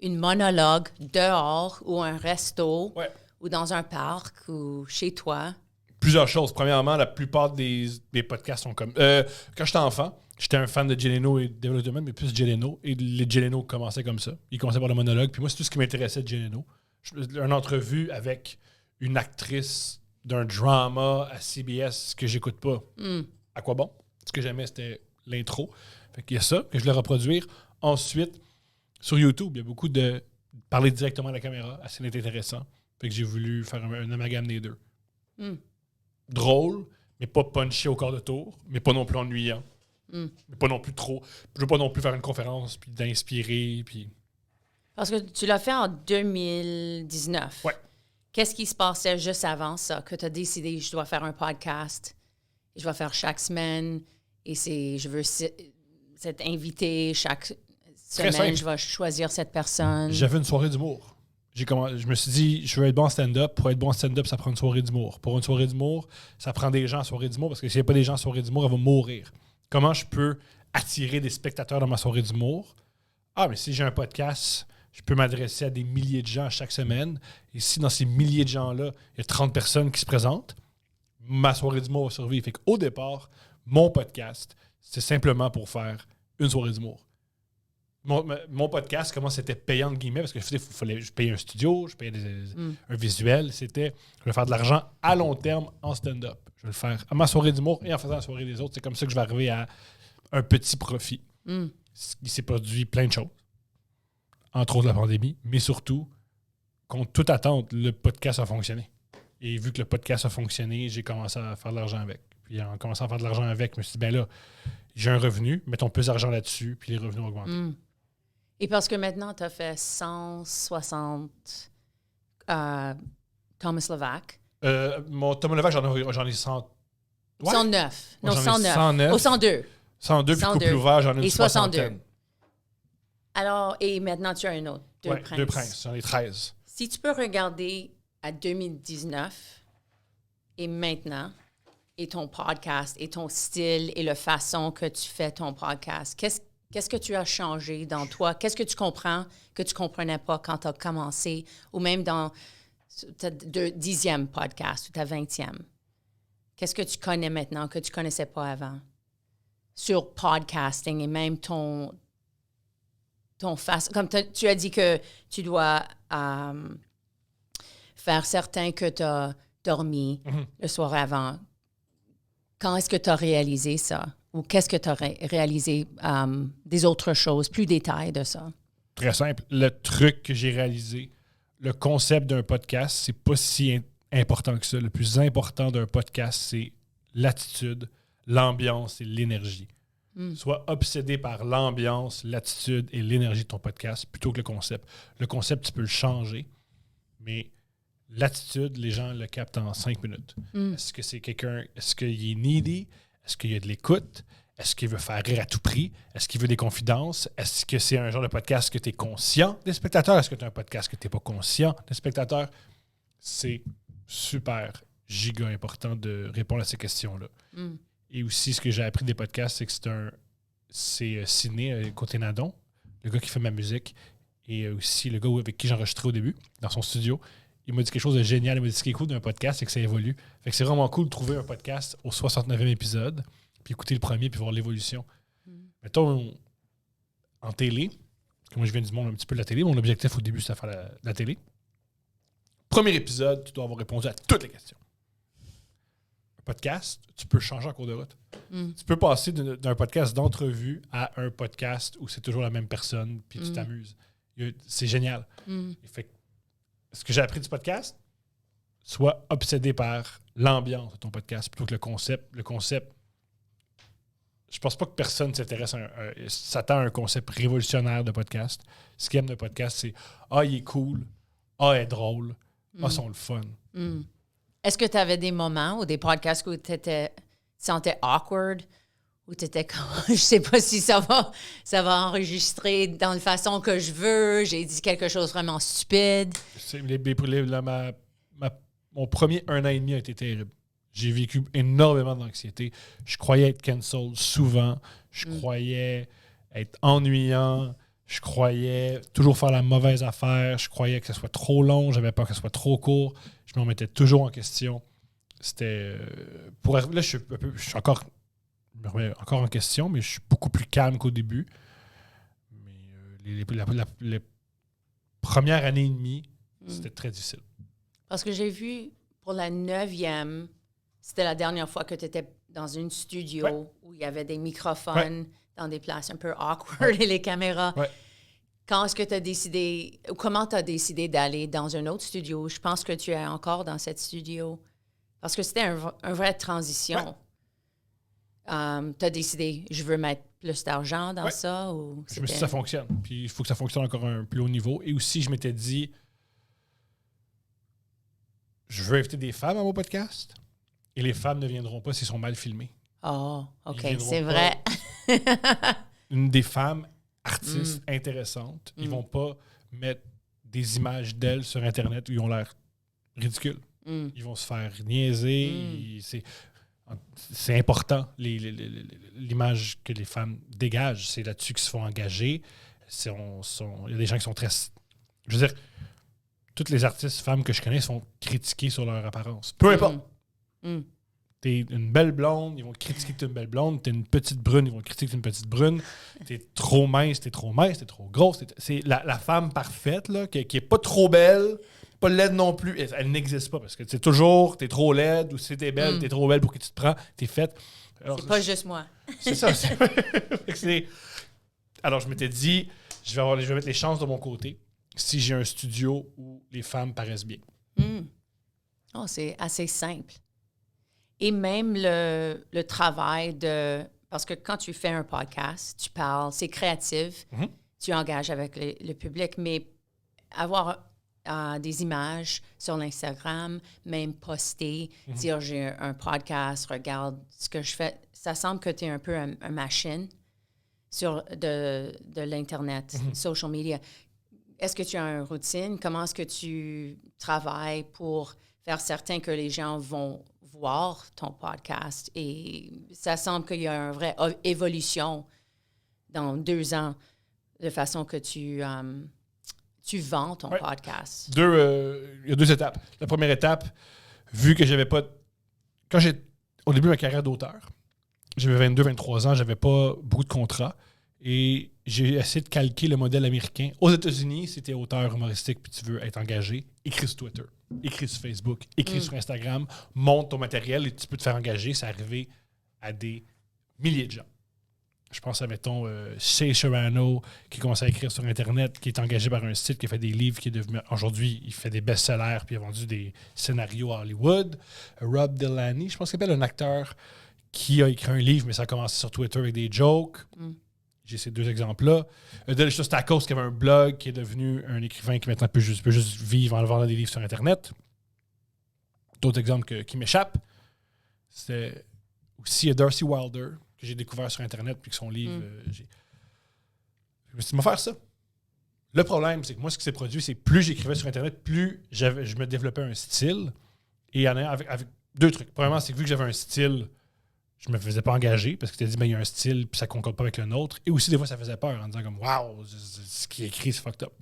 une monologue dehors ou un resto ou dans un parc ou chez toi. Plusieurs choses. Premièrement, la plupart des podcasts sont comme... quand j'étais enfant, j'étais un fan de Jay Leno et David Letterman, mais plus Jay Leno. Et les Jay Leno commençaient comme ça. Ils commençaient par le monologue. Puis moi, c'est tout ce qui m'intéressait de Jay Leno. Une entrevue avec une actrice d'un drama à CBS que j'écoute pas. À quoi bon? Ce que j'aimais, c'était l'intro. Fait qu'il y a ça que je voulais reproduire. Ensuite, sur YouTube, il y a beaucoup de parler directement à la caméra. Assez intéressant. Fait que j'ai voulu faire un amalgame des deux. Drôle, mais pas punché au quart de tour, mais pas non plus ennuyant. Mais pas non plus trop. Je veux pas non plus faire une conférence, puis d'inspirer, puis... Parce que tu l'as fait en 2019. Ouais. Qu'est-ce qui se passait juste avant ça, que tu as décidé, je dois faire un podcast, je vais faire chaque semaine, et je veux cet invité chaque semaine, je vais choisir cette personne. J'avais une soirée d'humour. Je me suis dit, je veux être bon en stand-up. Pour être bon en stand-up, ça prend une soirée d'humour. Pour une soirée d'humour, ça prend des gens en soirée d'humour, parce que s'il n'y a pas des gens en soirée d'humour, elle va mourir. Comment je peux attirer des spectateurs dans ma soirée d'humour? Ah, mais si j'ai un podcast, je peux m'adresser à des milliers de gens chaque semaine. Et si dans ces milliers de gens-là, il y a 30 personnes qui se présentent, ma soirée d'humour va survivre. Fait qu'au départ, mon podcast, c'est simplement pour faire une soirée d'humour. Mon podcast, comment c'était payant, entre guillemets, parce que je payais un studio, je payais un visuel. C'était, je vais faire de l'argent à long terme en stand-up. Je vais le faire à ma soirée d'humour et en faisant la soirée des autres. C'est comme ça que je vais arriver à un petit profit. Il s'est produit plein de choses, entre autres la pandémie, mais surtout, contre toute attente, le podcast a fonctionné. Et vu que le podcast a fonctionné, j'ai commencé à faire de l'argent avec. Puis en commençant à faire de l'argent avec, je me suis dit, ben là, j'ai un revenu, mettons plus d'argent là-dessus, puis les revenus augmentent. Et parce que maintenant, tu as fait 160 Thomas Levac. Mon Thomas Levac, j'en ai 100. Ouais. 109. Moi, Non, j'en ai 109. 102. 102, puis couple ouvert, j'en ai une et 62. soixantaine. Alors, et maintenant, tu as un autre. Deux princes. Deux princes, j'en ai 13. Si tu peux regarder à 2019 et maintenant, et ton podcast, et ton style, et la façon que tu fais ton podcast, qu'est-ce que tu as changé dans toi? Qu'est-ce que tu comprends que tu ne comprenais pas quand tu as commencé, ou même dans ta 10e podcast ou ta 20e? Qu'est-ce que tu connais maintenant que tu ne connaissais pas avant? Sur podcasting et même ton façon. Comme tu as dit que tu dois faire certain que tu as dormi le soir avant. Quand est-ce que tu as réalisé ça? Ou qu'est-ce que tu as réalisé des autres choses, plus détails de ça? Très simple. Le truc que j'ai réalisé, le concept d'un podcast, c'est pas si important que ça. Le plus important d'un podcast, c'est l'attitude, l'ambiance et l'énergie. Sois obsédé par l'ambiance, l'attitude et l'énergie de ton podcast plutôt que le concept. Le concept, tu peux le changer, mais l'attitude, les gens le captent en 5 minutes. Est-ce que c'est quelqu'un, est-ce qu'il est needy? Est-ce qu'il y a de l'écoute? Est-ce qu'il veut faire rire à tout prix? Est-ce qu'il veut des confidences? Est-ce que c'est un genre de podcast que tu es conscient des spectateurs? Est-ce que tu as un podcast que tu n'es pas conscient des spectateurs? C'est super giga important de répondre à ces questions-là. Et aussi, ce que j'ai appris des podcasts, c'est que c'est Sidney Côté-Nadon, le gars qui fait ma musique, et aussi le gars avec qui j'enregistrais au début, dans son studio. Il m'a dit quelque chose de génial. Il m'a dit ce qui est cool d'un podcast, c'est que ça évolue. Fait que c'est vraiment cool de trouver un podcast au 69e épisode, puis écouter le premier, puis voir l'évolution. mettons, en télé, parce que moi, je viens du monde un petit peu de la télé. Mon objectif au début, c'était de faire la télé. Premier épisode, tu dois avoir répondu à toutes les questions. Un podcast, tu peux changer en cours de route. Tu peux passer d'un podcast d'entrevue à un podcast où c'est toujours la même personne, puis tu t'amuses. C'est génial. Fait que, ce que j'ai appris du podcast, sois obsédé par l'ambiance de ton podcast plutôt que le concept. Le concept, je pense pas que personne s'attend à un concept révolutionnaire de podcast. Ce qu'ils aiment de podcast, c'est « Ah, il est cool. Ah, il est drôle. Ah, ils sont le fun. Est-ce que tu avais des moments ou des podcasts où tu te sentais awkward, où tu étais comme « Je sais pas si ça va enregistrer dans la façon que je veux, j'ai dit quelque chose vraiment stupide. » Mon premier 1 an et demi a été terrible. J'ai vécu énormément d'anxiété. Je croyais être cancel souvent. Je croyais être ennuyant. Je croyais toujours faire la mauvaise affaire. Je croyais que ce soit trop long. J'avais peur que ce soit trop court. Je me remettais toujours en question. C'était... Là, je suis encore... Je me remets encore en question, mais je suis beaucoup plus calme qu'au début. Mais les premières années et demie, c'était très difficile. Parce que j'ai vu, pour la 9e, c'était la dernière fois que tu étais dans une studio où il y avait des microphones dans des places un peu awkward et les caméras. Quand est-ce que tu as décidé, ou comment tu as décidé d'aller dans un autre studio? Je pense que tu es encore dans cette studio. Parce que c'était une vraie transition. Tu as décidé, je veux mettre plus d'argent dans ça? Ou je me suis dit, ça fonctionne. Puis il faut que ça fonctionne encore à un plus haut niveau. Et aussi, je m'étais dit, je veux inviter des femmes à mon podcast et les femmes ne viendront pas s'ils sont mal filmés. Oh, OK, c'est vrai. Une des femmes artistes intéressantes, ils vont pas mettre des images d'elles sur Internet où ils ont l'air ridicules. Ils vont se faire niaiser. C'est important, l'image que les femmes dégagent. C'est là-dessus qu'ils se font engager. Il y a des gens qui sont très... Je veux dire, toutes les artistes femmes que je connais sont critiquées sur leur apparence. Peu importe. T'es une belle blonde, ils vont critiquer que t'es une belle blonde. T'es une petite brune, ils vont critiquer que t'es une petite brune. T'es trop mince, t'es trop grosse. C'est la femme parfaite, là, qui est pas trop belle, pas laide non plus. Elle n'existe pas parce que t'es trop laide ou si t'es belle, t'es trop belle pour qui tu te prends, t'es faite. Alors, c'est pas juste moi. C'est ça. Alors, je m'étais dit, je vais mettre les chances de mon côté si j'ai un studio où les femmes paraissent bien. Oh, c'est assez simple. Et même le travail de... Parce que quand tu fais un podcast, tu parles, c'est créatif, tu engages avec le public, mais avoir des images sur l'Instagram, même poster, dire j'ai un podcast, regarde ce que je fais, ça semble que tu es un peu une machine de l'Internet, social media. Est-ce que tu as une routine? Comment est-ce que tu travailles pour faire certain que les gens vont voir ton podcast? Et ça semble qu'il y a une vraie évolution dans 2 ans de façon que tu vends ton podcast. Il y a 2 étapes. La première étape, vu que j'avais pas... Au début de ma carrière d'auteur, j'avais 22-23 ans, j'avais pas beaucoup de contrats. Et j'ai essayé de calquer le modèle américain. Aux États-Unis, si tu es auteur humoristique puis tu veux être engagé, écris sur Twitter, écris sur Facebook, écris sur Instagram, monte ton matériel et tu peux te faire engager. C'est arrivé à des milliers de gens. Je pense à, mettons, Shay Serrano, qui commence à écrire sur Internet, qui est engagé par un site qui fait des livres, qui est devenu... Aujourd'hui, il fait des best-sellers puis il a vendu des scénarios à Hollywood. Rob Delaney, je pense qu'il s'appelle un acteur qui a écrit un livre, mais ça a commencé sur Twitter avec des jokes. J'ai ces 2 exemples-là. Delicious Tacos, qui avait un blog, qui est devenu un écrivain qui maintenant peut juste vivre en vendant des livres sur Internet. D'autres exemples qui m'échappent. C'est aussi Darcy Wilder, que j'ai découvert sur Internet, puis que son livre... je me suis dit, faire ça. Le problème, c'est que moi, ce qui s'est produit, c'est plus j'écrivais sur Internet, plus je me développais un style. Et il y en a avec 2 trucs. Premièrement, c'est que vu que j'avais un style... Je me faisais pas engager parce que tu as dit, il y a un style puis ça concorde pas avec le nôtre. Et aussi, des fois, ça faisait peur en disant comme, waouh, ce qui est écrit, c'est fucked up.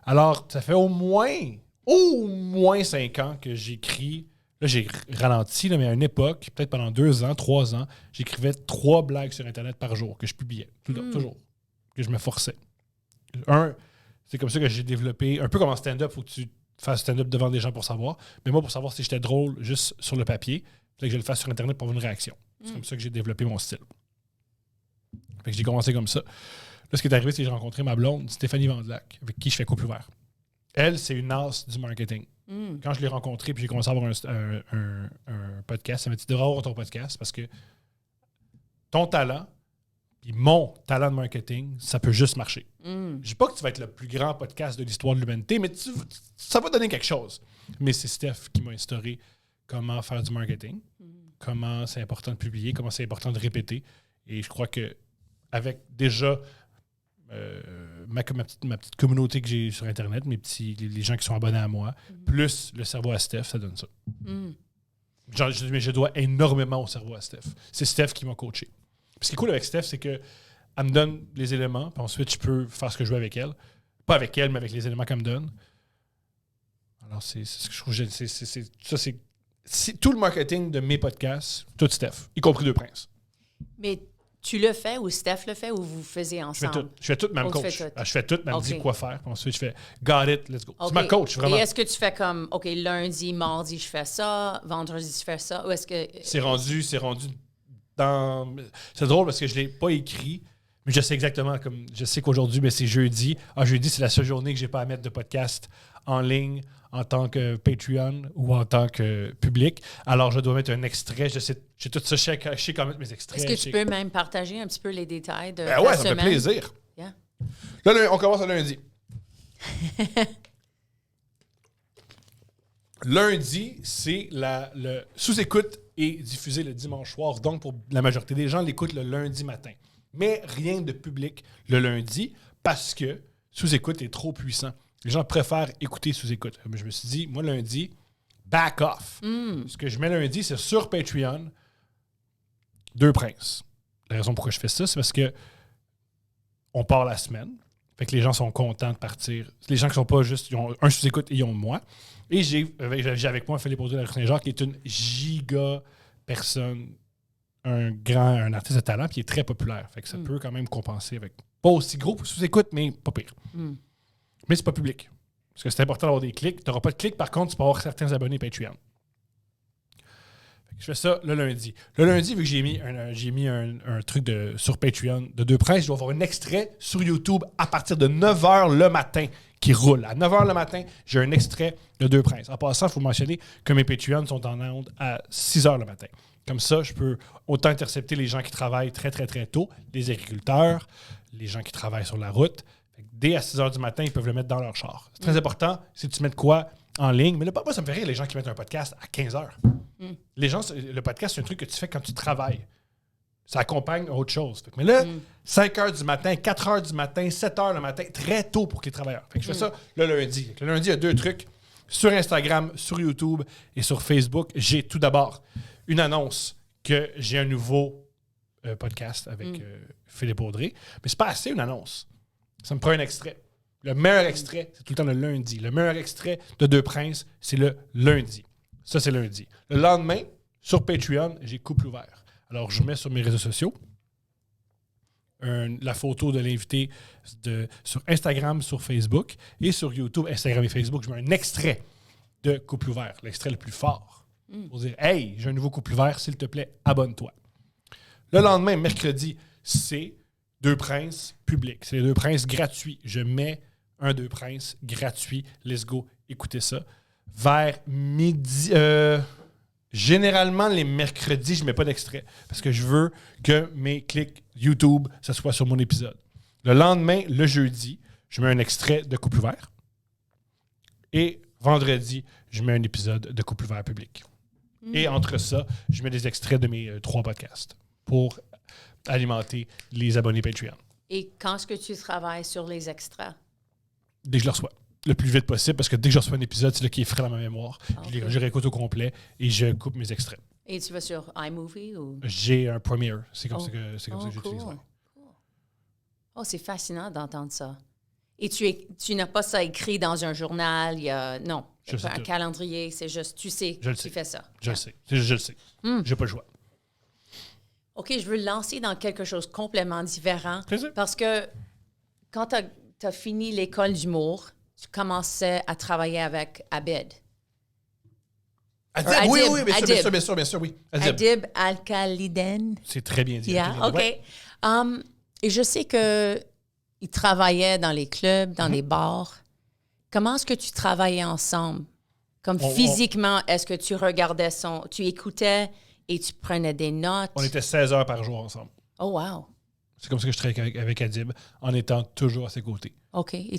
Alors, ça fait au moins 5 ans que j'écris Là, j'ai ralenti, là, mais à une époque, peut-être pendant 2 ans, 3 ans, j'écrivais 3 blagues sur Internet par jour que je publiais, toujours, que je me forçais. C'est comme ça que j'ai développé, un peu comme en stand-up, il faut que tu fasses stand-up devant des gens pour savoir. Mais moi, pour savoir si j'étais drôle juste sur le papier, il fallait que je le fasse sur Internet pour avoir une réaction. C'est comme ça que j'ai développé mon style. Fait que j'ai commencé comme ça. Là, ce qui est arrivé, c'est que j'ai rencontré ma blonde, Stéphanie Vandelac, avec qui je fais couple ouvert. Elle, c'est une as du marketing. Quand je l'ai rencontrée puis j'ai commencé à avoir un podcast, elle m'a dit, tu devrais avoir ton podcast parce que ton talent puis mon talent de marketing, ça peut juste marcher. Je dis pas que tu vas être le plus grand podcast de l'histoire de l'humanité, mais ça va donner quelque chose. Mais c'est Steph qui m'a instauré comment faire du marketing, comment c'est important de publier, comment c'est important de répéter. Et je crois que avec déjà ma petite communauté que j'ai sur Internet, les gens qui sont abonnés à moi, plus le cerveau à Steph, ça donne ça. Genre, je dois énormément au cerveau à Steph. C'est Steph qui m'a coaché. Puis ce qui est cool avec Steph, c'est qu'elle me donne les éléments, puis ensuite, je peux faire ce que je veux avec elle. Pas avec elle, mais avec les éléments qu'elle me donne. Alors, c'est ce que je trouve. C'est tout le marketing de mes podcasts, tout Steph, y compris Deux Princes. Mais tu le fais ou Steph le fait ou vous faisiez ensemble? Je fais tout, même coach. Je fais tout, elle me dit quoi faire. Puis ensuite, je fais got it, let's go. Okay. C'est ma coach, vraiment. Et est-ce que tu fais comme, OK, lundi, mardi, je fais ça, vendredi, je fais ça? Ou est-ce que. C'est rendu dans. C'est drôle parce que je ne l'ai pas écrit, mais je sais exactement, comme je sais qu'aujourd'hui, mais c'est jeudi. Jeudi, c'est la seule journée que je n'ai pas à mettre de podcast en ligne en tant que Patreon ou en tant que public. Alors, je dois mettre un extrait. J'ai tout ça, je sais comment mettre mes extraits. Est-ce que tu peux même partager un petit peu les détails de ta semaine? Ça me fait plaisir. Yeah. Là, on commence à lundi. Lundi, c'est le sous-écoute est diffusé le dimanche soir. Donc, pour la majorité des gens, l'écoutent le lundi matin. Mais rien de public le lundi parce que sous-écoute est trop puissant. Les gens préfèrent écouter sous-écoute. Je me suis dit, moi, lundi, back off. Ce que je mets lundi, c'est sur Patreon, Deux Princes. La raison pourquoi je fais ça, c'est parce que on part la semaine. Fait que les gens sont contents de partir. Les gens qui sont pas juste, ils ont un sous-écoute et ils ont moi. Et j'ai avec moi Philippe Audrey de la rue Saint-Jacques, qui est une giga personne, un artiste de talent, puis il est très populaire. Fait que ça peut quand même compenser avec pas aussi gros sous-écoute, mais pas pire. Mais c'est pas public. Parce que c'est important d'avoir des clics. Tu n'auras pas de clics, par contre, tu peux avoir certains abonnés Patreon. Je fais ça le lundi. Le lundi, vu que j'ai mis un truc sur Patreon de Deux Princes, je dois avoir un extrait sur YouTube à partir de 9h le matin qui roule. À 9h le matin, j'ai un extrait de Deux Princes. En passant, il faut mentionner que mes Patreons sont en onde à 6h le matin. Comme ça, je peux autant intercepter les gens qui travaillent très, très, très tôt, les agriculteurs, les gens qui travaillent sur la route. Dès à 6h du matin, ils peuvent le mettre dans leur char. C'est très important, si tu mets de quoi en ligne. Mais là, moi, ça me fait rire, les gens qui mettent un podcast à 15h. Les gens, le podcast, c'est un truc que tu fais quand tu travailles. Ça accompagne autre chose. Mais là, 5h du matin, 4h du matin, 7h le matin, très tôt pour les travailleurs. Fait que je fais ça le lundi. Le lundi, il y a 2 trucs. Sur Instagram, sur YouTube et sur Facebook, j'ai tout d'abord une annonce que j'ai un nouveau podcast avec Philippe Audrey. Mais c'est pas assez une annonce. Ça me prend un extrait. Le meilleur extrait, c'est tout le temps le lundi. Le meilleur extrait de Deux Princes, c'est le lundi. Ça, c'est lundi. Le lendemain, sur Patreon, j'ai couple ouvert. Alors, je mets sur mes réseaux sociaux la photo de l'invité sur Instagram, sur Facebook et sur YouTube, Instagram et Facebook. Je mets un extrait de couple ouvert, l'extrait le plus fort. Pour dire, hey, j'ai un nouveau couple ouvert, s'il te plaît, abonne-toi. Le lendemain, mercredi, c'est Deux Princes public. C'est les Deux Princes gratuits. Je mets un Deux Princes gratuit. Let's go, écoutez ça. Vers midi. Généralement, les mercredis, je ne mets pas d'extrait parce que je veux que mes clics YouTube, ça soit sur mon épisode. Le lendemain, le jeudi, je mets un extrait de Couple ouvert. Et vendredi, je mets un épisode de Couple ouvert public. Et entre ça, je mets des extraits de mes 3 podcasts pour alimenter les abonnés Patreon. Et quand est-ce que tu travailles sur les extraits? Dès que je le reçois. Le plus vite possible, parce que dès que je reçois un épisode, c'est là qui est frais dans ma mémoire. Okay. Je réécoute au complet et je coupe mes extraits. Et tu vas sur iMovie ou? J'ai un Premiere. C'est comme ça que j'utilise. Cool. Ouais. Oh, c'est fascinant d'entendre ça. Et tu n'as pas ça écrit dans un journal, non, Je sais un tout. calendrier, c'est juste, tu sais, Je le tu sais. fais ça. Je le sais. Je le sais. J'ai pas le choix. OK, je veux le lancer dans quelque chose complètement différent. Plaisir. Parce que quand tu as fini l'école d'humour, tu commençais à travailler avec Abed. Adib, Adib, oui, Adib. bien sûr, oui. Adib. Adib Al-Khaliden. C'est très bien dit. Yeah, OK. Ouais. Et je sais qu'il travaillait dans les clubs, dans les bars. Comment est-ce que tu travaillais ensemble? Comme physiquement, est-ce que tu regardais tu écoutais et tu prenais des notes? On était 16 heures par jour ensemble. Oh, wow. C'est comme ça que je travaillais avec Adib, en étant toujours à ses côtés. OK. Et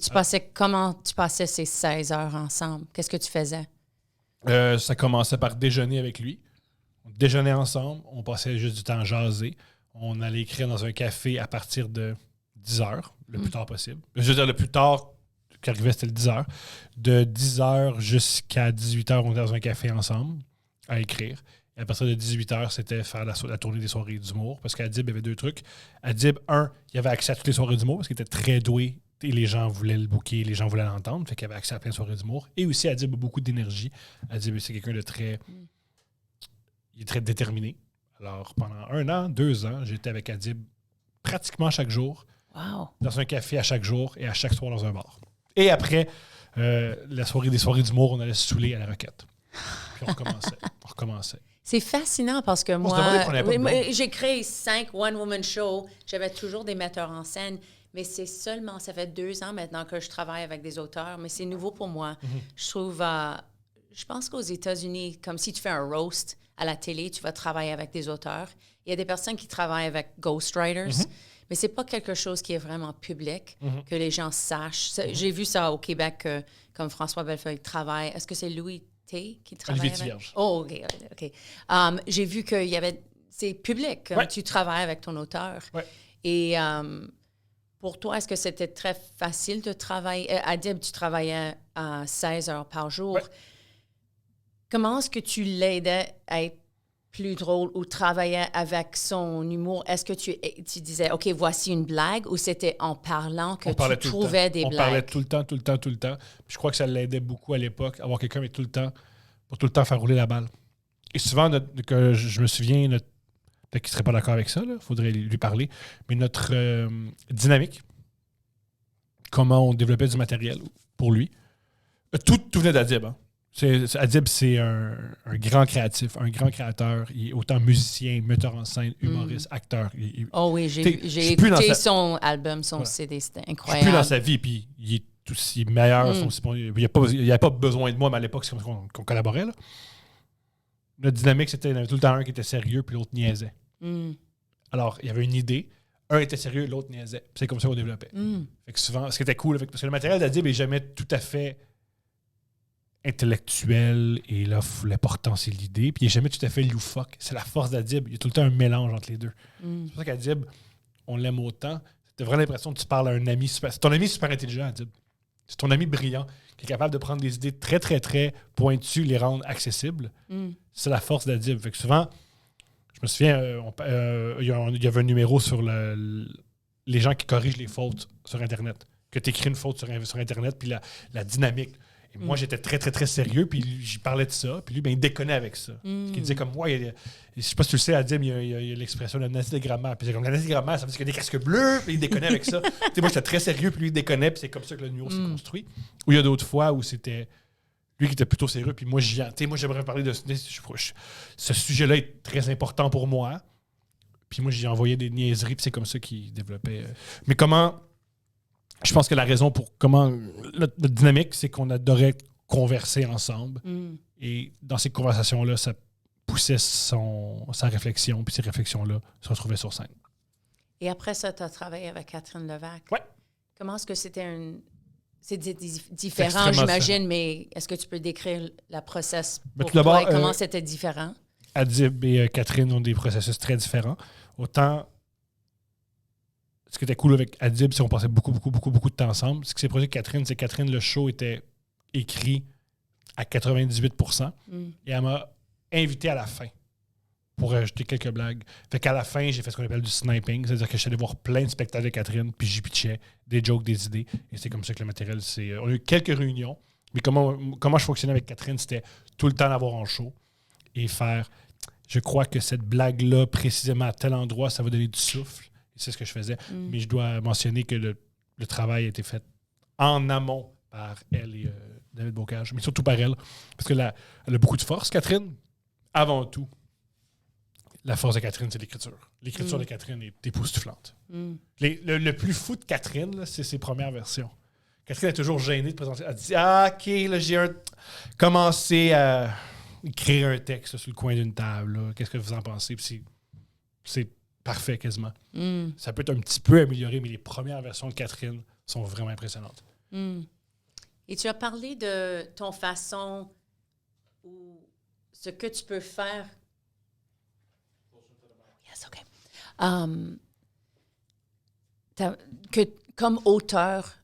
comment tu passais ces 16 heures ensemble? Qu'est-ce que tu faisais? Ça commençait par déjeuner avec lui. On déjeunait ensemble, on passait juste du temps à jaser. On allait écrire dans un café à partir de 10 heures, le plus tard possible. Je veux dire, le plus tard qui arrivait, c'était le 10 heures. De 10 heures jusqu'à 18 heures, on était dans un café ensemble à écrire. Et à partir de 18 heures, c'était faire la tournée des soirées d'humour. Parce qu'Adib avait deux trucs. Adib, il avait accès à toutes les soirées d'humour parce qu'il était très doué. Et les gens voulaient le booker, les gens voulaient l'entendre. Fait qu'il avait accès à plein de soirées d'humour. Et aussi, Adib a beaucoup d'énergie. Adib, c'est quelqu'un de très... Il est très déterminé. Alors, pendant 1 an, 2 ans, j'étais avec Adib pratiquement chaque jour. Wow. Dans un café à chaque jour et à chaque soir dans un bar. Et après, des soirées d'humour, on allait se saouler à la Roquette. Puis on recommençait. C'est fascinant parce que se demandait qu'on moi, avait pas de blonde. j'ai créé 5 one-woman shows. J'avais toujours des metteurs en scène. Mais ça fait 2 ans maintenant que je travaille avec des auteurs. Mais c'est nouveau pour moi. Je trouve, je pense qu'aux États-Unis, comme si tu fais un roast à la télé, tu vas travailler avec des auteurs. Il y a des personnes qui travaillent avec ghostwriters. Mais c'est pas quelque chose qui est vraiment public, que les gens sachent. J'ai vu ça au Québec, comme François Bellefeuille travaille. Est-ce que c'est Louis T qui travaille Olivier avec? Tivierge. Oh, OK. J'ai vu qu'il y avait... C'est public. Ouais. Tu travailles avec ton auteur. Ouais. Et pour toi, est-ce que c'était très facile de travailler? Adib, tu travaillais à 16 heures par jour. Ouais. Comment est-ce que tu l'aidais à être plus drôle ou travailler avec son humour? Est-ce que tu disais, OK, voici une blague, ou c'était en parlant que tu trouvais des blagues? On parlait tout le temps. Puis je crois que ça l'aidait beaucoup à l'époque, avoir quelqu'un pour tout le temps faire rouler la balle. Et souvent, que je me souviens, peut-être qu'il ne serait pas d'accord avec ça, il faudrait lui parler, mais notre dynamique, comment on développait du matériel pour lui, tout venait d'Adib, hein. Adib, c'est un grand créatif, un grand créateur. Il est autant musicien, metteur en scène, humoriste, acteur. Oh oui, j'ai écouté son album, son CD, c'était incroyable. Je suis plus dans sa vie, puis il est aussi meilleur. Il n'y a pas besoin de moi, mais à l'époque, c'est comme ça qu'on collaborait. Là. Notre dynamique, c'était qu'il y avait tout le temps un qui était sérieux, puis l'autre niaisait. Alors, il y avait une idée. Un était sérieux, l'autre niaisait. Puis c'est comme ça qu'on développait. Fait que souvent, ce qui était cool, parce que le matériel d'Adib n'est jamais tout à fait intellectuel, et là, l'important, c'est l'idée. Puis il n'est jamais tout à fait loufoque. C'est la force d'Adib. Il y a tout le temps un mélange entre les deux. C'est pour ça qu'Adib, on l'aime autant. Tu as vraiment l'impression que tu parles à un ami super... C'est ton ami super intelligent, Adib. C'est ton ami brillant qui est capable de prendre des idées très, très, très pointues, les rendre accessibles. C'est la force d'Adib. Fait que souvent, je me souviens, il y avait un numéro sur les gens qui corrigent les fautes sur Internet. Que tu écris une faute sur Internet, puis la dynamique. Et moi, j'étais très, très, très sérieux, puis j'y parlais de ça. Puis lui, il déconnait avec ça. Il disait comme moi, je sais pas si tu le sais, Adib, il y a l'expression de nazi de grammaire. Puis c'est comme la nazi de grammaire, ça veut dire qu'il y a des casques bleus, puis il déconnait avec ça. Moi, j'étais très sérieux, puis lui, il déconnait, puis c'est comme ça que le numéro s'est construit. Ou il y a d'autres fois où c'était lui qui était plutôt sérieux, puis moi, j'aimerais parler de ce sujet-là est très important pour moi. Puis moi, j'ai envoyé des niaiseries, puis c'est comme ça qu'il développait. Mais comment... Je pense que la raison pour comment notre dynamique, c'est qu'on adorait converser ensemble. Et dans ces conversations-là, ça poussait sa réflexion, puis ces réflexions-là se retrouvaient sur scène. Et après ça, tu as travaillé avec Catherine Levac. Oui. Comment est-ce que c'était différent, j'imagine, mais est-ce que tu peux décrire la process pour toi et comment c'était différent? Adib et Catherine ont des processus très différents. Autant... Ce qui était cool avec Adib, c'est qu'on passait beaucoup de temps ensemble. Ce qui s'est produit avec Catherine, c'est que Catherine, le show était écrit à 98%. Et elle m'a invité à la fin pour ajouter quelques blagues. Fait qu'à la fin, j'ai fait ce qu'on appelle du sniping, c'est-à-dire que je suis allé voir plein de spectacles de Catherine, puis j'y pitchais des jokes, des idées, et c'est comme ça que le matériel, on a eu quelques réunions, mais comment je fonctionnais avec Catherine, c'était tout le temps l'avoir en show et faire, je crois que cette blague-là, précisément à tel endroit, ça va donner du souffle, et c'est ce que je faisais. Mais je dois mentionner que le travail a été fait en amont par elle et David Bocage, mais surtout par elle, parce qu'elle a beaucoup de force, Catherine, avant tout. La force de Catherine, c'est l'écriture. L'écriture de Catherine est époustouflante. Le plus fou de Catherine, là, c'est ses premières versions. Catherine est toujours gênée de présenter. Elle dit OK, là, j'ai commencé à écrire un texte là, sur le coin d'une table. Là. Qu'est-ce que vous en pensez? Puis c'est parfait quasiment. Ça peut être un petit peu amélioré, mais les premières versions de Catherine sont vraiment impressionnantes. Et tu as parlé de ton façon ou ce que tu peux faire. Yes, OK. Comme auteur,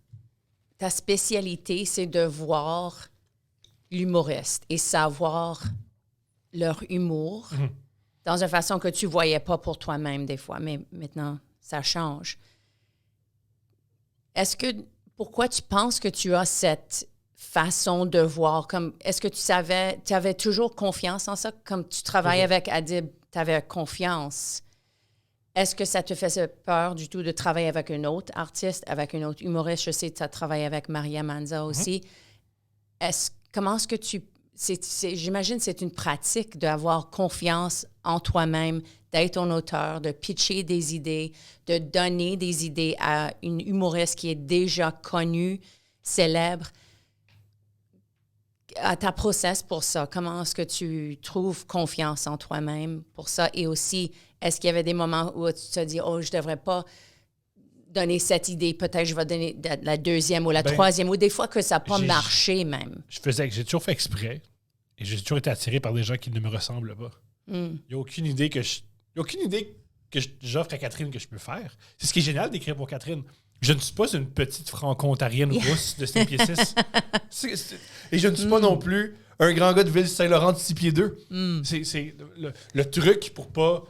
ta spécialité, c'est de voir l'humoriste et savoir leur humour dans une façon que tu ne voyais pas pour toi-même des fois, mais maintenant, ça change. Pourquoi tu penses que tu as cette façon de voir? Est-ce que tu avais toujours confiance en ça? Comme tu travailles avec Adib, tu avais confiance. Est-ce que ça te faisait peur du tout de travailler avec un autre artiste, avec un autre humoriste? Je sais que tu as travaillé avec Maria Manza aussi. Comment est-ce que j'imagine que c'est une pratique d'avoir confiance en toi-même, d'être un auteur, de pitcher des idées, de donner des idées à une humoriste qui est déjà connue, célèbre. À ta process pour ça, comment est-ce que tu trouves confiance en toi-même pour ça? Et aussi, est-ce qu'il y avait des moments où tu te dis « Oh, je ne devrais pas donner cette idée, peut-être je vais donner la deuxième ou la troisième » ou des fois que ça n'a pas marché même? J'ai toujours fait exprès et j'ai toujours été attiré par des gens qui ne me ressemblent pas. Il n'y a aucune idée que j'offre à Catherine que je peux faire. C'est ce qui est génial d'écrire pour Catherine. Je ne suis pas une petite franco-ontarienne rousse de 5 pieds 6. Et je ne suis pas non plus un grand gars de Ville-Saint-Laurent de 6 pieds 2. C'est le truc pour pas...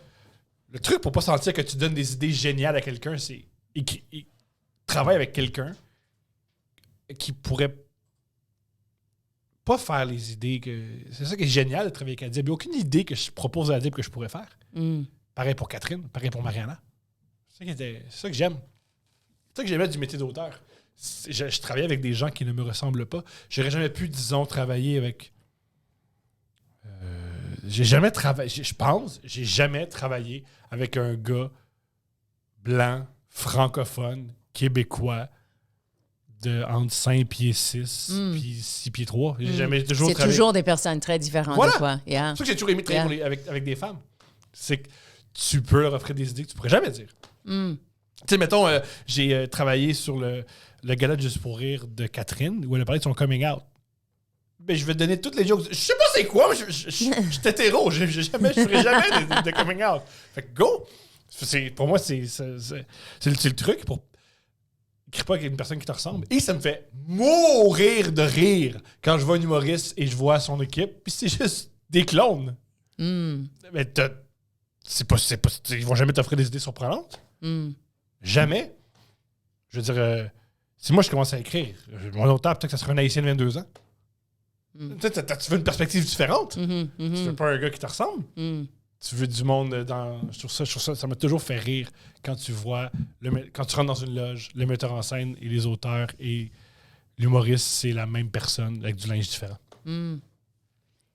Le truc pour pas sentir que tu donnes des idées géniales à quelqu'un, c'est travailler avec quelqu'un qui pourrait pas faire les idées que... C'est ça qui est génial de travailler avec Adib. Il n'y a aucune idée que je propose à Adib que je pourrais faire. Pareil pour Catherine, pareil pour Mariana. C'est ça que j'aime. C'est ça que j'aimais du métier d'auteur. Je travaillais avec des gens qui ne me ressemblent pas. J'aurais jamais pu, disons, travailler avec... j'ai jamais travaillé avec un gars blanc, francophone, québécois, de entre 5 pieds 6 puis 6 pieds 3. C'est toujours des personnes très différentes de toi. Yeah. C'est ça que j'ai toujours aimé travailler avec des femmes. C'est que tu peux leur offrir des idées que tu pourrais jamais dire. Tu sais, mettons, j'ai travaillé sur le gala de Juste pour rire de Catherine, où elle a parlé de son coming out. Ben, je vais te donner toutes les jokes. Je sais pas c'est quoi, mais je suis hétéro. Je ferai jamais de coming out. Fait que go! Pour moi, c'est le truc pour... Écris pas avec une personne qui te ressemble. Et ça me fait mourir de rire quand je vois un humoriste et je vois son équipe, puis c'est juste des clones. Mais ils vont jamais t'offrir des idées surprenantes. Jamais. Je veux dire, si moi je commence à écrire, mon auteur, peut-être que ça sera un haïtien de 22 ans. Tu veux une perspective différente. Tu veux pas un gars qui te ressemble. Tu veux du monde dans... Je trouve ça m'a toujours fait rire quand tu vois, quand tu rentres dans une loge, le metteur en scène et les auteurs et l'humoriste, c'est la même personne avec du linge différent.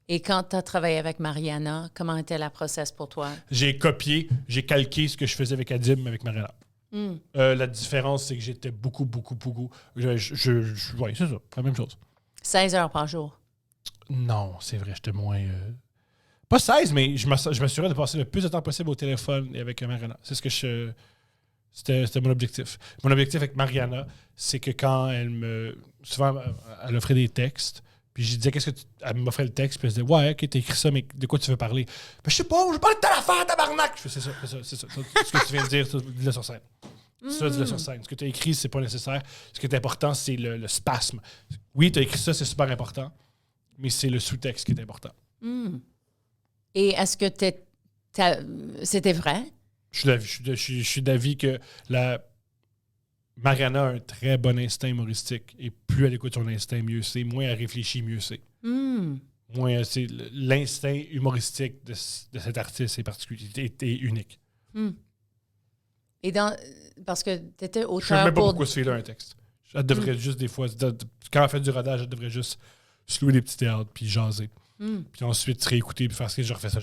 Et quand tu as travaillé avec Mariana, comment était la process pour toi? J'ai calqué ce que je faisais avec Adib, mais avec Mariana. La différence, c'est que j'étais beaucoup... Oui, c'est ça, la même chose. 16 heures par jour? Non, c'est vrai, j'étais moins... Pas 16, mais je m'assurais de passer le plus de temps possible au téléphone et avec Mariana. C'est ce que c'était mon objectif. Mon objectif avec Mariana, c'est que quand souvent, elle offrait des textes, puis je disais, elle m'offrait le texte, puis elle disait, ouais, ok, t'as écrit ça, mais de quoi tu veux parler? Ben, je sais pas, je parle de telle affaire, tabarnak! Je fais, c'est ça. Ce que tu viens de dire, dis-le sur scène. Dis-le sur scène. Ce que tu as écrit, c'est pas nécessaire. Ce qui est important, c'est le spasme. Oui, tu as écrit ça, c'est super important, mais c'est le sous-texte qui est important. Et est-ce que tu C'était vrai? Je suis d'avis que Mariana a un très bon instinct humoristique. Et plus elle écoute son instinct, mieux c'est. Moins elle réfléchit, mieux c'est. Moins c'est l'instinct humoristique de cet artiste est particulier, est unique. Et parce que tu étais Je ne sais auteur même pas pour... pourquoi c'est là un texte. Elle devrait juste des fois, quand elle fait du rodage, elle devrait juste se louer des petits théâtres puis jaser. Puis ensuite se réécouter puis faire ce que je refais ça.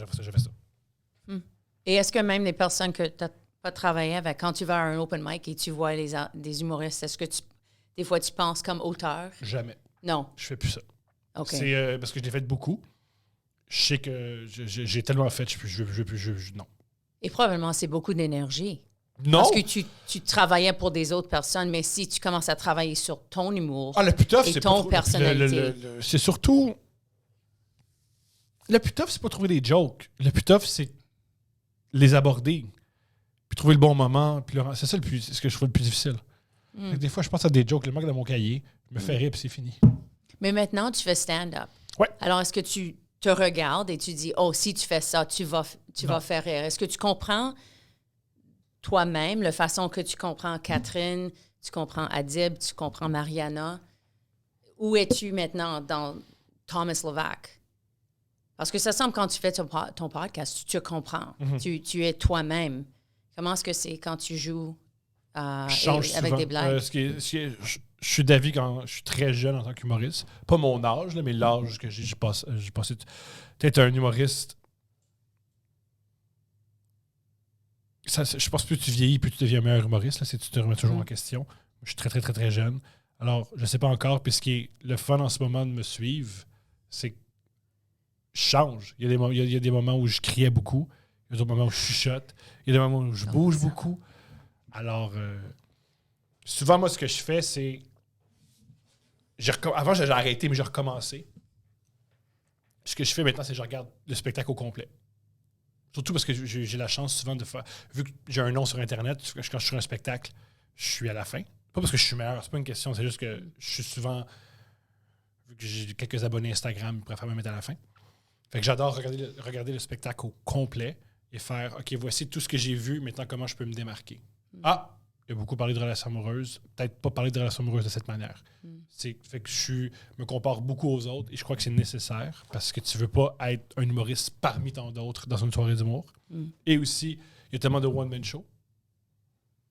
Et est-ce que même les personnes que tu n'as pas travaillé avec, quand tu vas à un open mic et tu vois des humoristes, est-ce que des fois tu penses comme auteur? Jamais. Non. Je fais plus ça. OK. C'est parce que je l'ai fait beaucoup. Je sais que j'ai tellement fait, je veux plus. Non. Et probablement, c'est beaucoup d'énergie. Non! Parce que tu travaillais pour des autres personnes, mais si tu commences à travailler sur ton humour Ah, le plus tough, et c'est ton pas trop- personnalité. c'est surtout. Le plus tough, c'est pas trouver des jokes. Le plus tough, c'est les aborder. Puis trouver le bon moment. Puis c'est ça ce que je trouve le plus difficile. Fait que des fois, je pense à des jokes, le manque dans mon cahier, je me fais rire, puis c'est fini. Mais maintenant, tu fais stand-up. Ouais. Alors, est-ce que tu te regardes et tu dis, oh, si tu fais ça, tu vas faire rire? Est-ce que tu comprends toi-même la façon que tu comprends Catherine, tu comprends Adib, tu comprends Mariana? Où es-tu maintenant dans Thomas Levac? Parce que ça semble quand tu fais ton podcast, tu te comprends. Tu es toi-même. Comment est-ce que c'est quand tu joues Je change avec souvent. des blagues? Je suis d'avis quand je suis très jeune en tant qu'humoriste. Pas mon âge, là, mais l'âge que j'ai passé. Peut-être un humoriste. Je pense que plus tu vieillis, plus tu deviens un meilleur humoriste. Là, tu te remets toujours en question. Je suis très, très, très, très jeune. Alors, je ne sais pas encore. Puis ce qui est le fun en ce moment de me suivre, c'est que je change. Il y a des moments où je criais beaucoup. Il y a d'autres moments où je chuchote. Il y a des moments où je bouge beaucoup. Alors, souvent, moi, ce que je fais, c'est... Avant, j'ai arrêté, mais j'ai recommencé. Ce que je fais maintenant, c'est que je regarde le spectacle au complet. Surtout parce que j'ai la chance souvent de faire... Vu que j'ai un nom sur Internet, quand je suis sur un spectacle, je suis à la fin. Pas parce que je suis meilleur, c'est pas une question, c'est juste que je suis souvent... Vu que j'ai quelques abonnés Instagram, je préfère me mettre à la fin. Fait que j'adore regarder le spectacle au complet et faire, OK, voici tout ce que j'ai vu, maintenant comment je peux me démarquer. Ah! Il y a beaucoup parlé de relations amoureuses. Peut-être pas parler de relations amoureuses de cette manière. Fait que je me compare beaucoup aux autres et je crois que c'est nécessaire parce que tu veux pas être un humoriste parmi tant d'autres dans une soirée d'humour. Et aussi, il y a tellement de one-man show.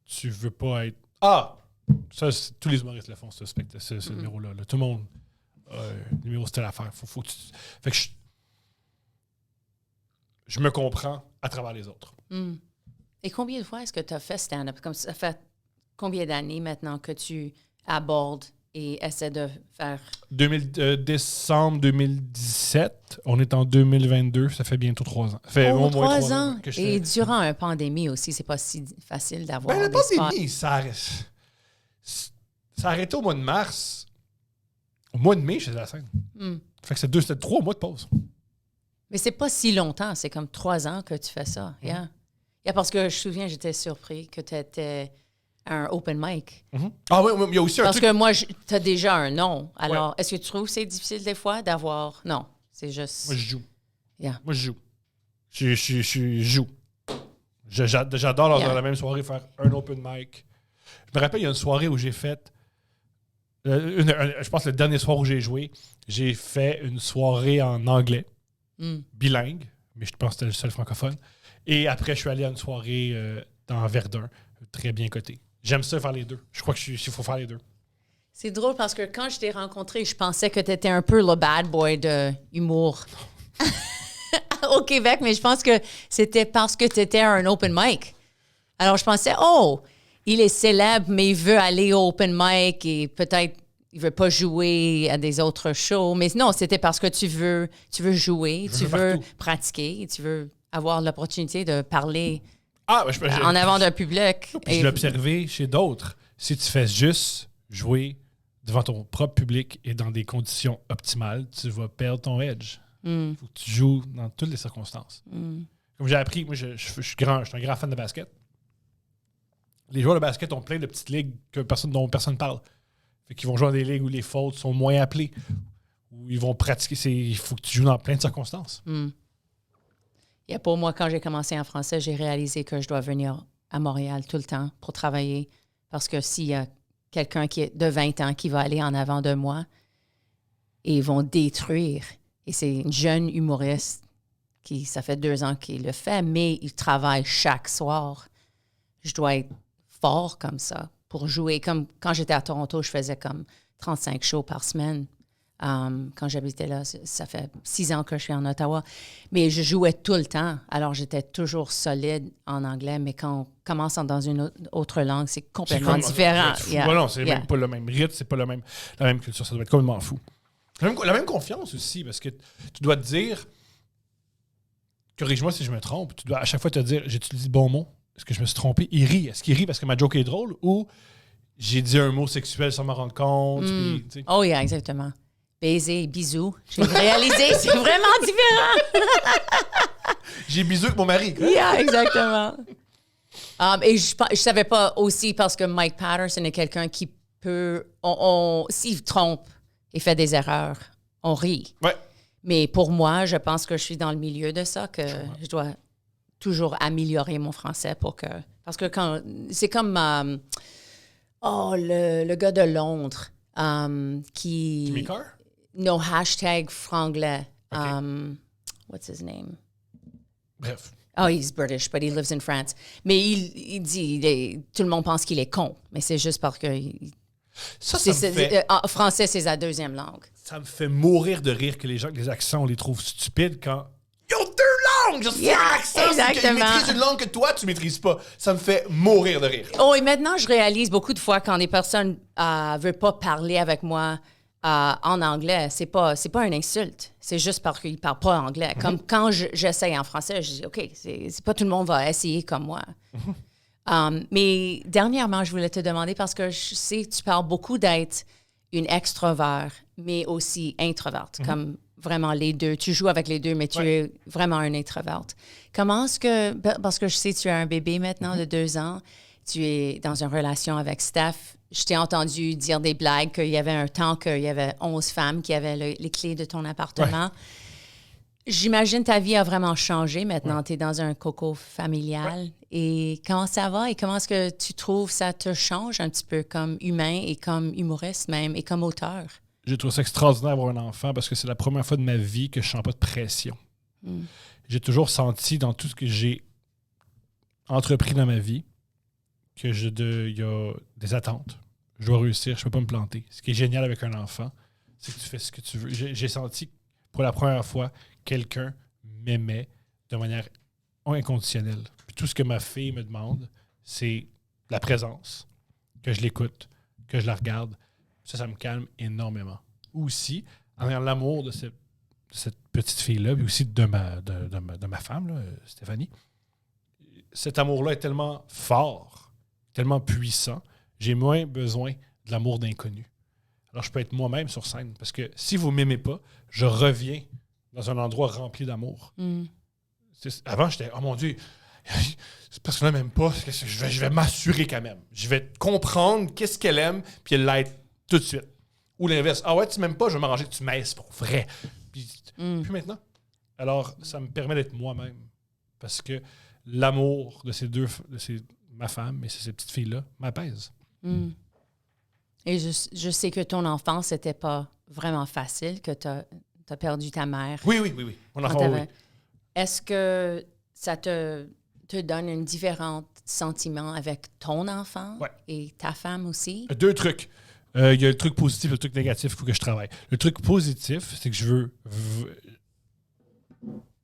Tu veux pas être... Ah! Ça, tous les humoristes le font, ce numéro-là. Là. Tout le monde le numéro, c'était l'affaire. Faut que Fait que je me comprends à travers les autres. Et combien de fois est-ce que tu as fait stand-up? Comme ça fait combien d'années maintenant que tu abordes et essaies de faire... Décembre 2017. On est en 2022. Ça fait bientôt 3 ans. Ça fait au moins 3 ans. Que je Et fais... durant une pandémie aussi, c'est pas si facile d'avoir La des spots. pandémie, ça a arrêté au mois de mars. Au mois de mai, je faisais la scène. Fait que c'était 3 mois de pause. Mais c'est pas si longtemps. C'est comme 3 ans que tu fais ça. Yeah. Parce que je me souviens, j'étais surpris que tu étais un open mic. Ah oui, il y a aussi un Parce truc... que moi, tu as déjà un nom. Alors, est-ce que tu trouves que c'est difficile des fois d'avoir... Non, c'est juste... Moi, je joue. Yeah. Moi, je joue. Je joue. J'adore dans la même soirée faire un open mic. Je me rappelle, il y a une soirée où j'ai fait... je pense que le dernier soir où j'ai joué, j'ai fait une soirée en anglais, bilingue, mais je pense que c'était le seul francophone. Et après, je suis allé à une soirée dans Verdun, très bien coté. J'aime ça faire les deux. Je crois qu'il faut faire les deux. C'est drôle parce que quand je t'ai rencontré, je pensais que tu étais un peu le bad boy de humour au Québec, mais je pense que c'était parce que tu étais un open mic. Alors, je pensais, oh, il est célèbre, mais il veut aller au open mic et peut-être il veut pas jouer à des autres shows. Mais non, c'était parce que tu veux jouer, tu veux pratiquer, tu veux avoir l'opportunité de parler en avant d'un public. Puis je l'ai observé chez d'autres. Si tu fais juste jouer devant ton propre public et dans des conditions optimales, tu vas perdre ton edge. Il faut que tu joues dans toutes les circonstances. Comme j'ai appris, moi, je suis un grand fan de basket. Les joueurs de basket ont plein de petites ligues dont personne ne parle. Fait qu'ils vont jouer dans des ligues où les fautes sont moins appelées, où ils vont pratiquer. Il faut que tu joues dans plein de circonstances. Pour moi, quand j'ai commencé en français, j'ai réalisé que je dois venir à Montréal tout le temps pour travailler. Parce que s'il y a quelqu'un qui est de 20 ans qui va aller en avant de moi, et ils vont détruire. Et c'est une jeune humoriste ça fait 2 ans qu'il le fait, mais il travaille chaque soir. Je dois être fort comme ça pour jouer. Comme quand j'étais à Toronto, je faisais comme 35 shows par semaine. Quand j'habitais là, ça fait 6 ans que je suis en Ottawa. Mais je jouais tout le temps. Alors, j'étais toujours solide en anglais. Mais quand on commence dans une autre langue, c'est complètement différent. Non, c'est même pas le même rythme, c'est pas la même culture. Ça doit être complètement fou. La même confiance aussi, parce que tu dois te dire, corrige-moi si je me trompe, tu dois à chaque fois te dire, j'ai utilisé le bon mot? Est-ce que je me suis trompé? Il rit. Est-ce qu'il rit parce que ma joke est drôle ou j'ai dit un mot sexuel sans m'en rendre compte? Puis, oh, yeah, exactement. Baiser, bisous. J'ai réalisé, c'est vraiment différent. J'ai bisou avec mon mari. Quoi. Yeah, exactement. Et je savais pas aussi parce que Mike Patterson est quelqu'un qui peut... s'il trompe et fait des erreurs, on rit. Ouais. Mais pour moi, je pense que je suis dans le milieu de ça, que je dois toujours améliorer mon français pour que... Parce que quand... C'est comme... le gars de Londres qui... Jimmy Carr? No, hashtag franglais. Okay. What's his name? Bref. Oh, he's British, but he lives in France. Mais il dit... tout le monde pense qu'il est con, mais c'est juste parce que... français, c'est sa deuxième langue. Ça me fait mourir de rire que les accents, on les trouve stupides quand ils ont 2 langues! Juste un accent, c'est qu'ils maîtrisent une langue que toi, tu maîtrises pas. Ça me fait mourir de rire. Oh, et maintenant, je réalise beaucoup de fois quand des personnes ne veulent pas parler avec moi en anglais, c'est pas une insulte. C'est juste parce qu'ils ne parlent pas anglais. Comme quand j'essaye en français, je dis, OK, c'est pas tout le monde va essayer comme moi. Mais dernièrement, je voulais te demander, parce que je sais que tu parles beaucoup d'être une extrovert, mais aussi introverte, comme vraiment les deux. Tu joues avec les deux, mais tu es vraiment une introverte. Comment est-ce que, parce que je sais que tu as un bébé maintenant de 2 ans, tu es dans une relation avec Steph. Je t'ai entendu dire des blagues qu'il y avait un temps qu'il y avait 11 femmes qui avaient les clés de ton appartement. Ouais. J'imagine ta vie a vraiment changé maintenant. Tu es dans un coco familial. Ouais. Et comment ça va? Et comment est-ce que tu trouves ça te change un petit peu comme humain et comme humoriste même et comme auteur? J'ai trouvé ça extraordinaire d'avoir un enfant parce que c'est la première fois de ma vie que je ne sens pas de pression. J'ai toujours senti dans tout ce que j'ai entrepris dans ma vie que il y a des attentes. Je dois réussir, je ne peux pas me planter. Ce qui est génial avec un enfant, c'est que tu fais ce que tu veux. J'ai senti pour la première fois quelqu'un m'aimait de manière inconditionnelle. Puis tout ce que ma fille me demande, c'est la présence, que je l'écoute, que je la regarde. Ça me calme énormément. Aussi, en ayant l'amour de cette petite fille-là, puis aussi de ma femme, là, Stéphanie, cet amour-là est tellement fort, tellement puissant, j'ai moins besoin de l'amour d'inconnu. Alors, je peux être moi-même sur scène, parce que si vous ne m'aimez pas, je reviens dans un endroit rempli d'amour. Avant, j'étais « Oh mon Dieu, cette personne-là ne m'aime pas, je vais m'assurer qu'elle m'aime. Je vais comprendre qu'est-ce qu'elle aime, puis l'être tout de suite. » Ou l'inverse. « Ah ouais, tu m'aimes pas, je vais m'arranger que tu m'aimes pour vrai. » Puis maintenant. Alors, ça me permet d'être moi-même. Parce que l'amour de ma femme et ces petites filles-là m'apaise. Et je sais que ton enfance n'était pas vraiment facile, que tu as perdu ta mère. Oui. Mon enfant, oui. Est-ce que ça te donne un différent sentiment avec ton enfant et ta femme aussi? 2 trucs. Il y a le truc positif et le truc négatif, il faut que je travaille. Le truc positif, c'est que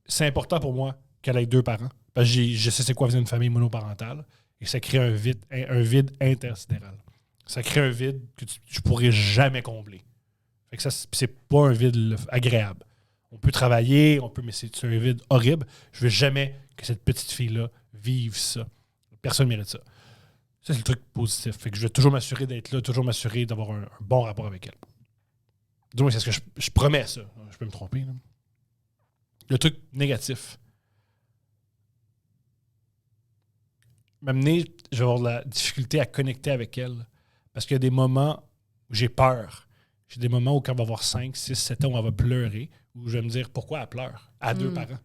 c'est important pour moi qu'elle ait 2 parents. Parce que je sais c'est quoi vivre une famille monoparentale. Et ça crée un vide intersidéral. Ça crée un vide que je pourrais jamais combler. Fait que ça, c'est pas un vide agréable. On peut travailler, mais c'est un vide horrible. Je veux jamais que cette petite fille-là vive ça. Personne ne mérite ça. Ça, c'est le truc positif. Fait que je vais toujours m'assurer d'être là, toujours m'assurer d'avoir un bon rapport avec elle. Donc, c'est ce que je promets ça. Je peux me tromper. Là. Le truc négatif. M'amener, je vais avoir de la difficulté à connecter avec elle. Parce qu'il y a des moments où j'ai peur. J'ai des moments où quand on va avoir 5, 6, 7 ans, où on va pleurer, où je vais me dire pourquoi elle pleure à 2 parents.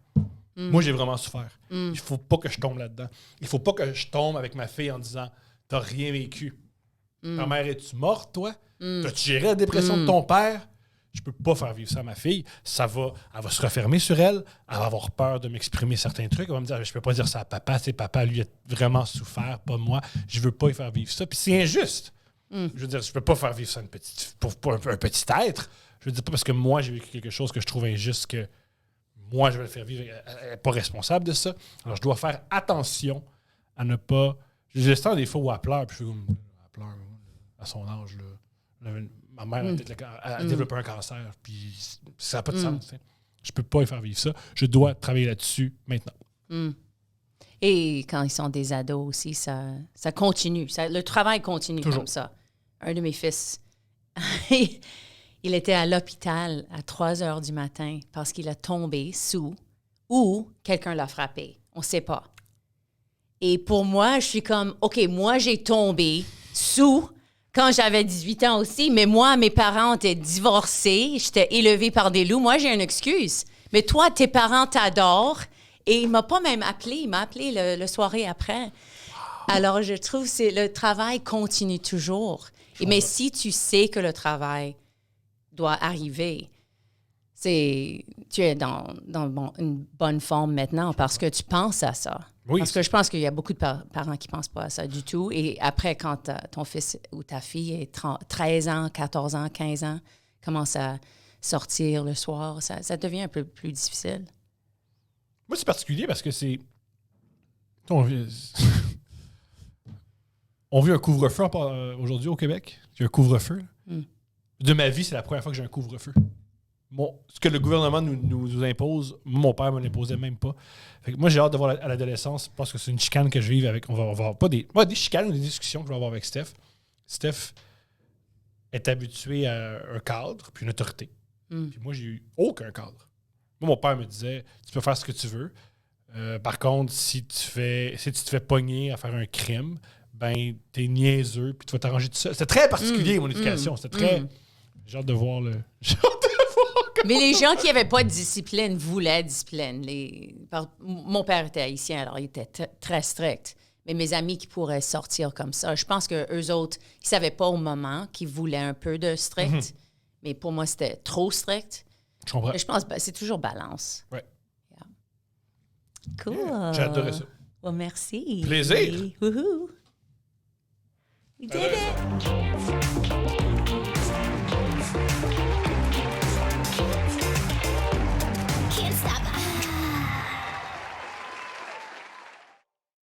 Moi, j'ai vraiment souffert. Il faut pas que je tombe là-dedans. Il faut pas que je tombe avec ma fille en disant « T'as rien vécu. Ta mère, es-tu morte, toi? T'as-tu géré la dépression de ton père? » Je peux pas faire vivre ça à ma fille. Elle va se refermer sur elle. Elle va avoir peur de m'exprimer certains trucs. Elle va me dire « Je peux pas dire ça à papa. C'est papa, lui, a vraiment souffert, pas moi. Je veux pas y faire vivre ça. » Puis c'est injuste. Je veux dire, je peux pas faire vivre ça pour un petit être. Je veux dire, pas parce que moi, j'ai vécu quelque chose que je trouve injuste que moi, je vais le faire vivre. Elle n'est pas responsable de ça. Alors, je dois faire attention à ne pas... J'ai le temps des fois où elle pleure, puis je fais comme... Elle pleure à son âge, là. Ma mère a développé un cancer, puis ça n'a pas de sens. T'sais. Je peux pas y faire vivre ça. Je dois travailler là-dessus maintenant. Et quand ils sont des ados aussi, ça continue. Le travail continue Toujours. comme ça. Un de mes fils, il était à l'hôpital à 3 heures du matin parce qu'il a tombé sous ou quelqu'un l'a frappé. On ne sait pas. Et pour moi, je suis comme, OK, moi, j'ai tombé sous quand j'avais 18 ans aussi, mais moi, mes parents étaient divorcés, j'étais élevée par des loups. Moi, j'ai une excuse. Mais toi, tes parents t'adorent. Et il m'a pas même appelé. Il m'a appelé le soirée après. Alors, je trouve que le travail continue toujours. Mais si tu sais que le travail doit arriver, tu es dans une bonne forme maintenant parce que tu penses à ça. Oui. Parce que je pense qu'il y a beaucoup de parents qui ne pensent pas à ça du tout. Et après, quand ton fils ou ta fille est 13 ans, 14 ans, 15 ans, commence à sortir le soir, ça devient un peu plus difficile. Moi, c'est particulier parce que c'est... On vit un couvre-feu aujourd'hui au Québec. Il y a un couvre-feu. De ma vie, c'est la première fois que j'ai un couvre-feu. Ce que le gouvernement nous impose, mon père ne me l'imposait même pas. Fait que moi, j'ai hâte de voir à l'adolescence, parce que c'est une chicane que je vive avec. On va avoir pas des chicanes ou des discussions que je vais avoir avec Steph. Steph est habitué à un cadre puis une autorité. Puis moi, j'ai eu aucun cadre. Moi, mon père me disait, tu peux faire ce que tu veux. Par contre, si tu te fais pogner à faire un crime, ben, t'es niaiseux, puis tu vas t'arranger tout ça. C'était très particulier, mon éducation. C'était très... J'ai hâte de voir le... Mais les gens qui n'avaient pas de discipline voulaient discipline. Mon père était haïtien, alors il était très strict. Mais mes amis qui pourraient sortir comme ça, je pense qu'eux autres, ils ne savaient pas au moment qu'ils voulaient un peu de strict. Mais pour moi, c'était trop strict. Je comprends. Et je pense que c'est toujours balance. Ouais. Yeah. Cool. Yeah, j'ai adoré ça. Well, merci. Plaisir. Woohoo. We did it.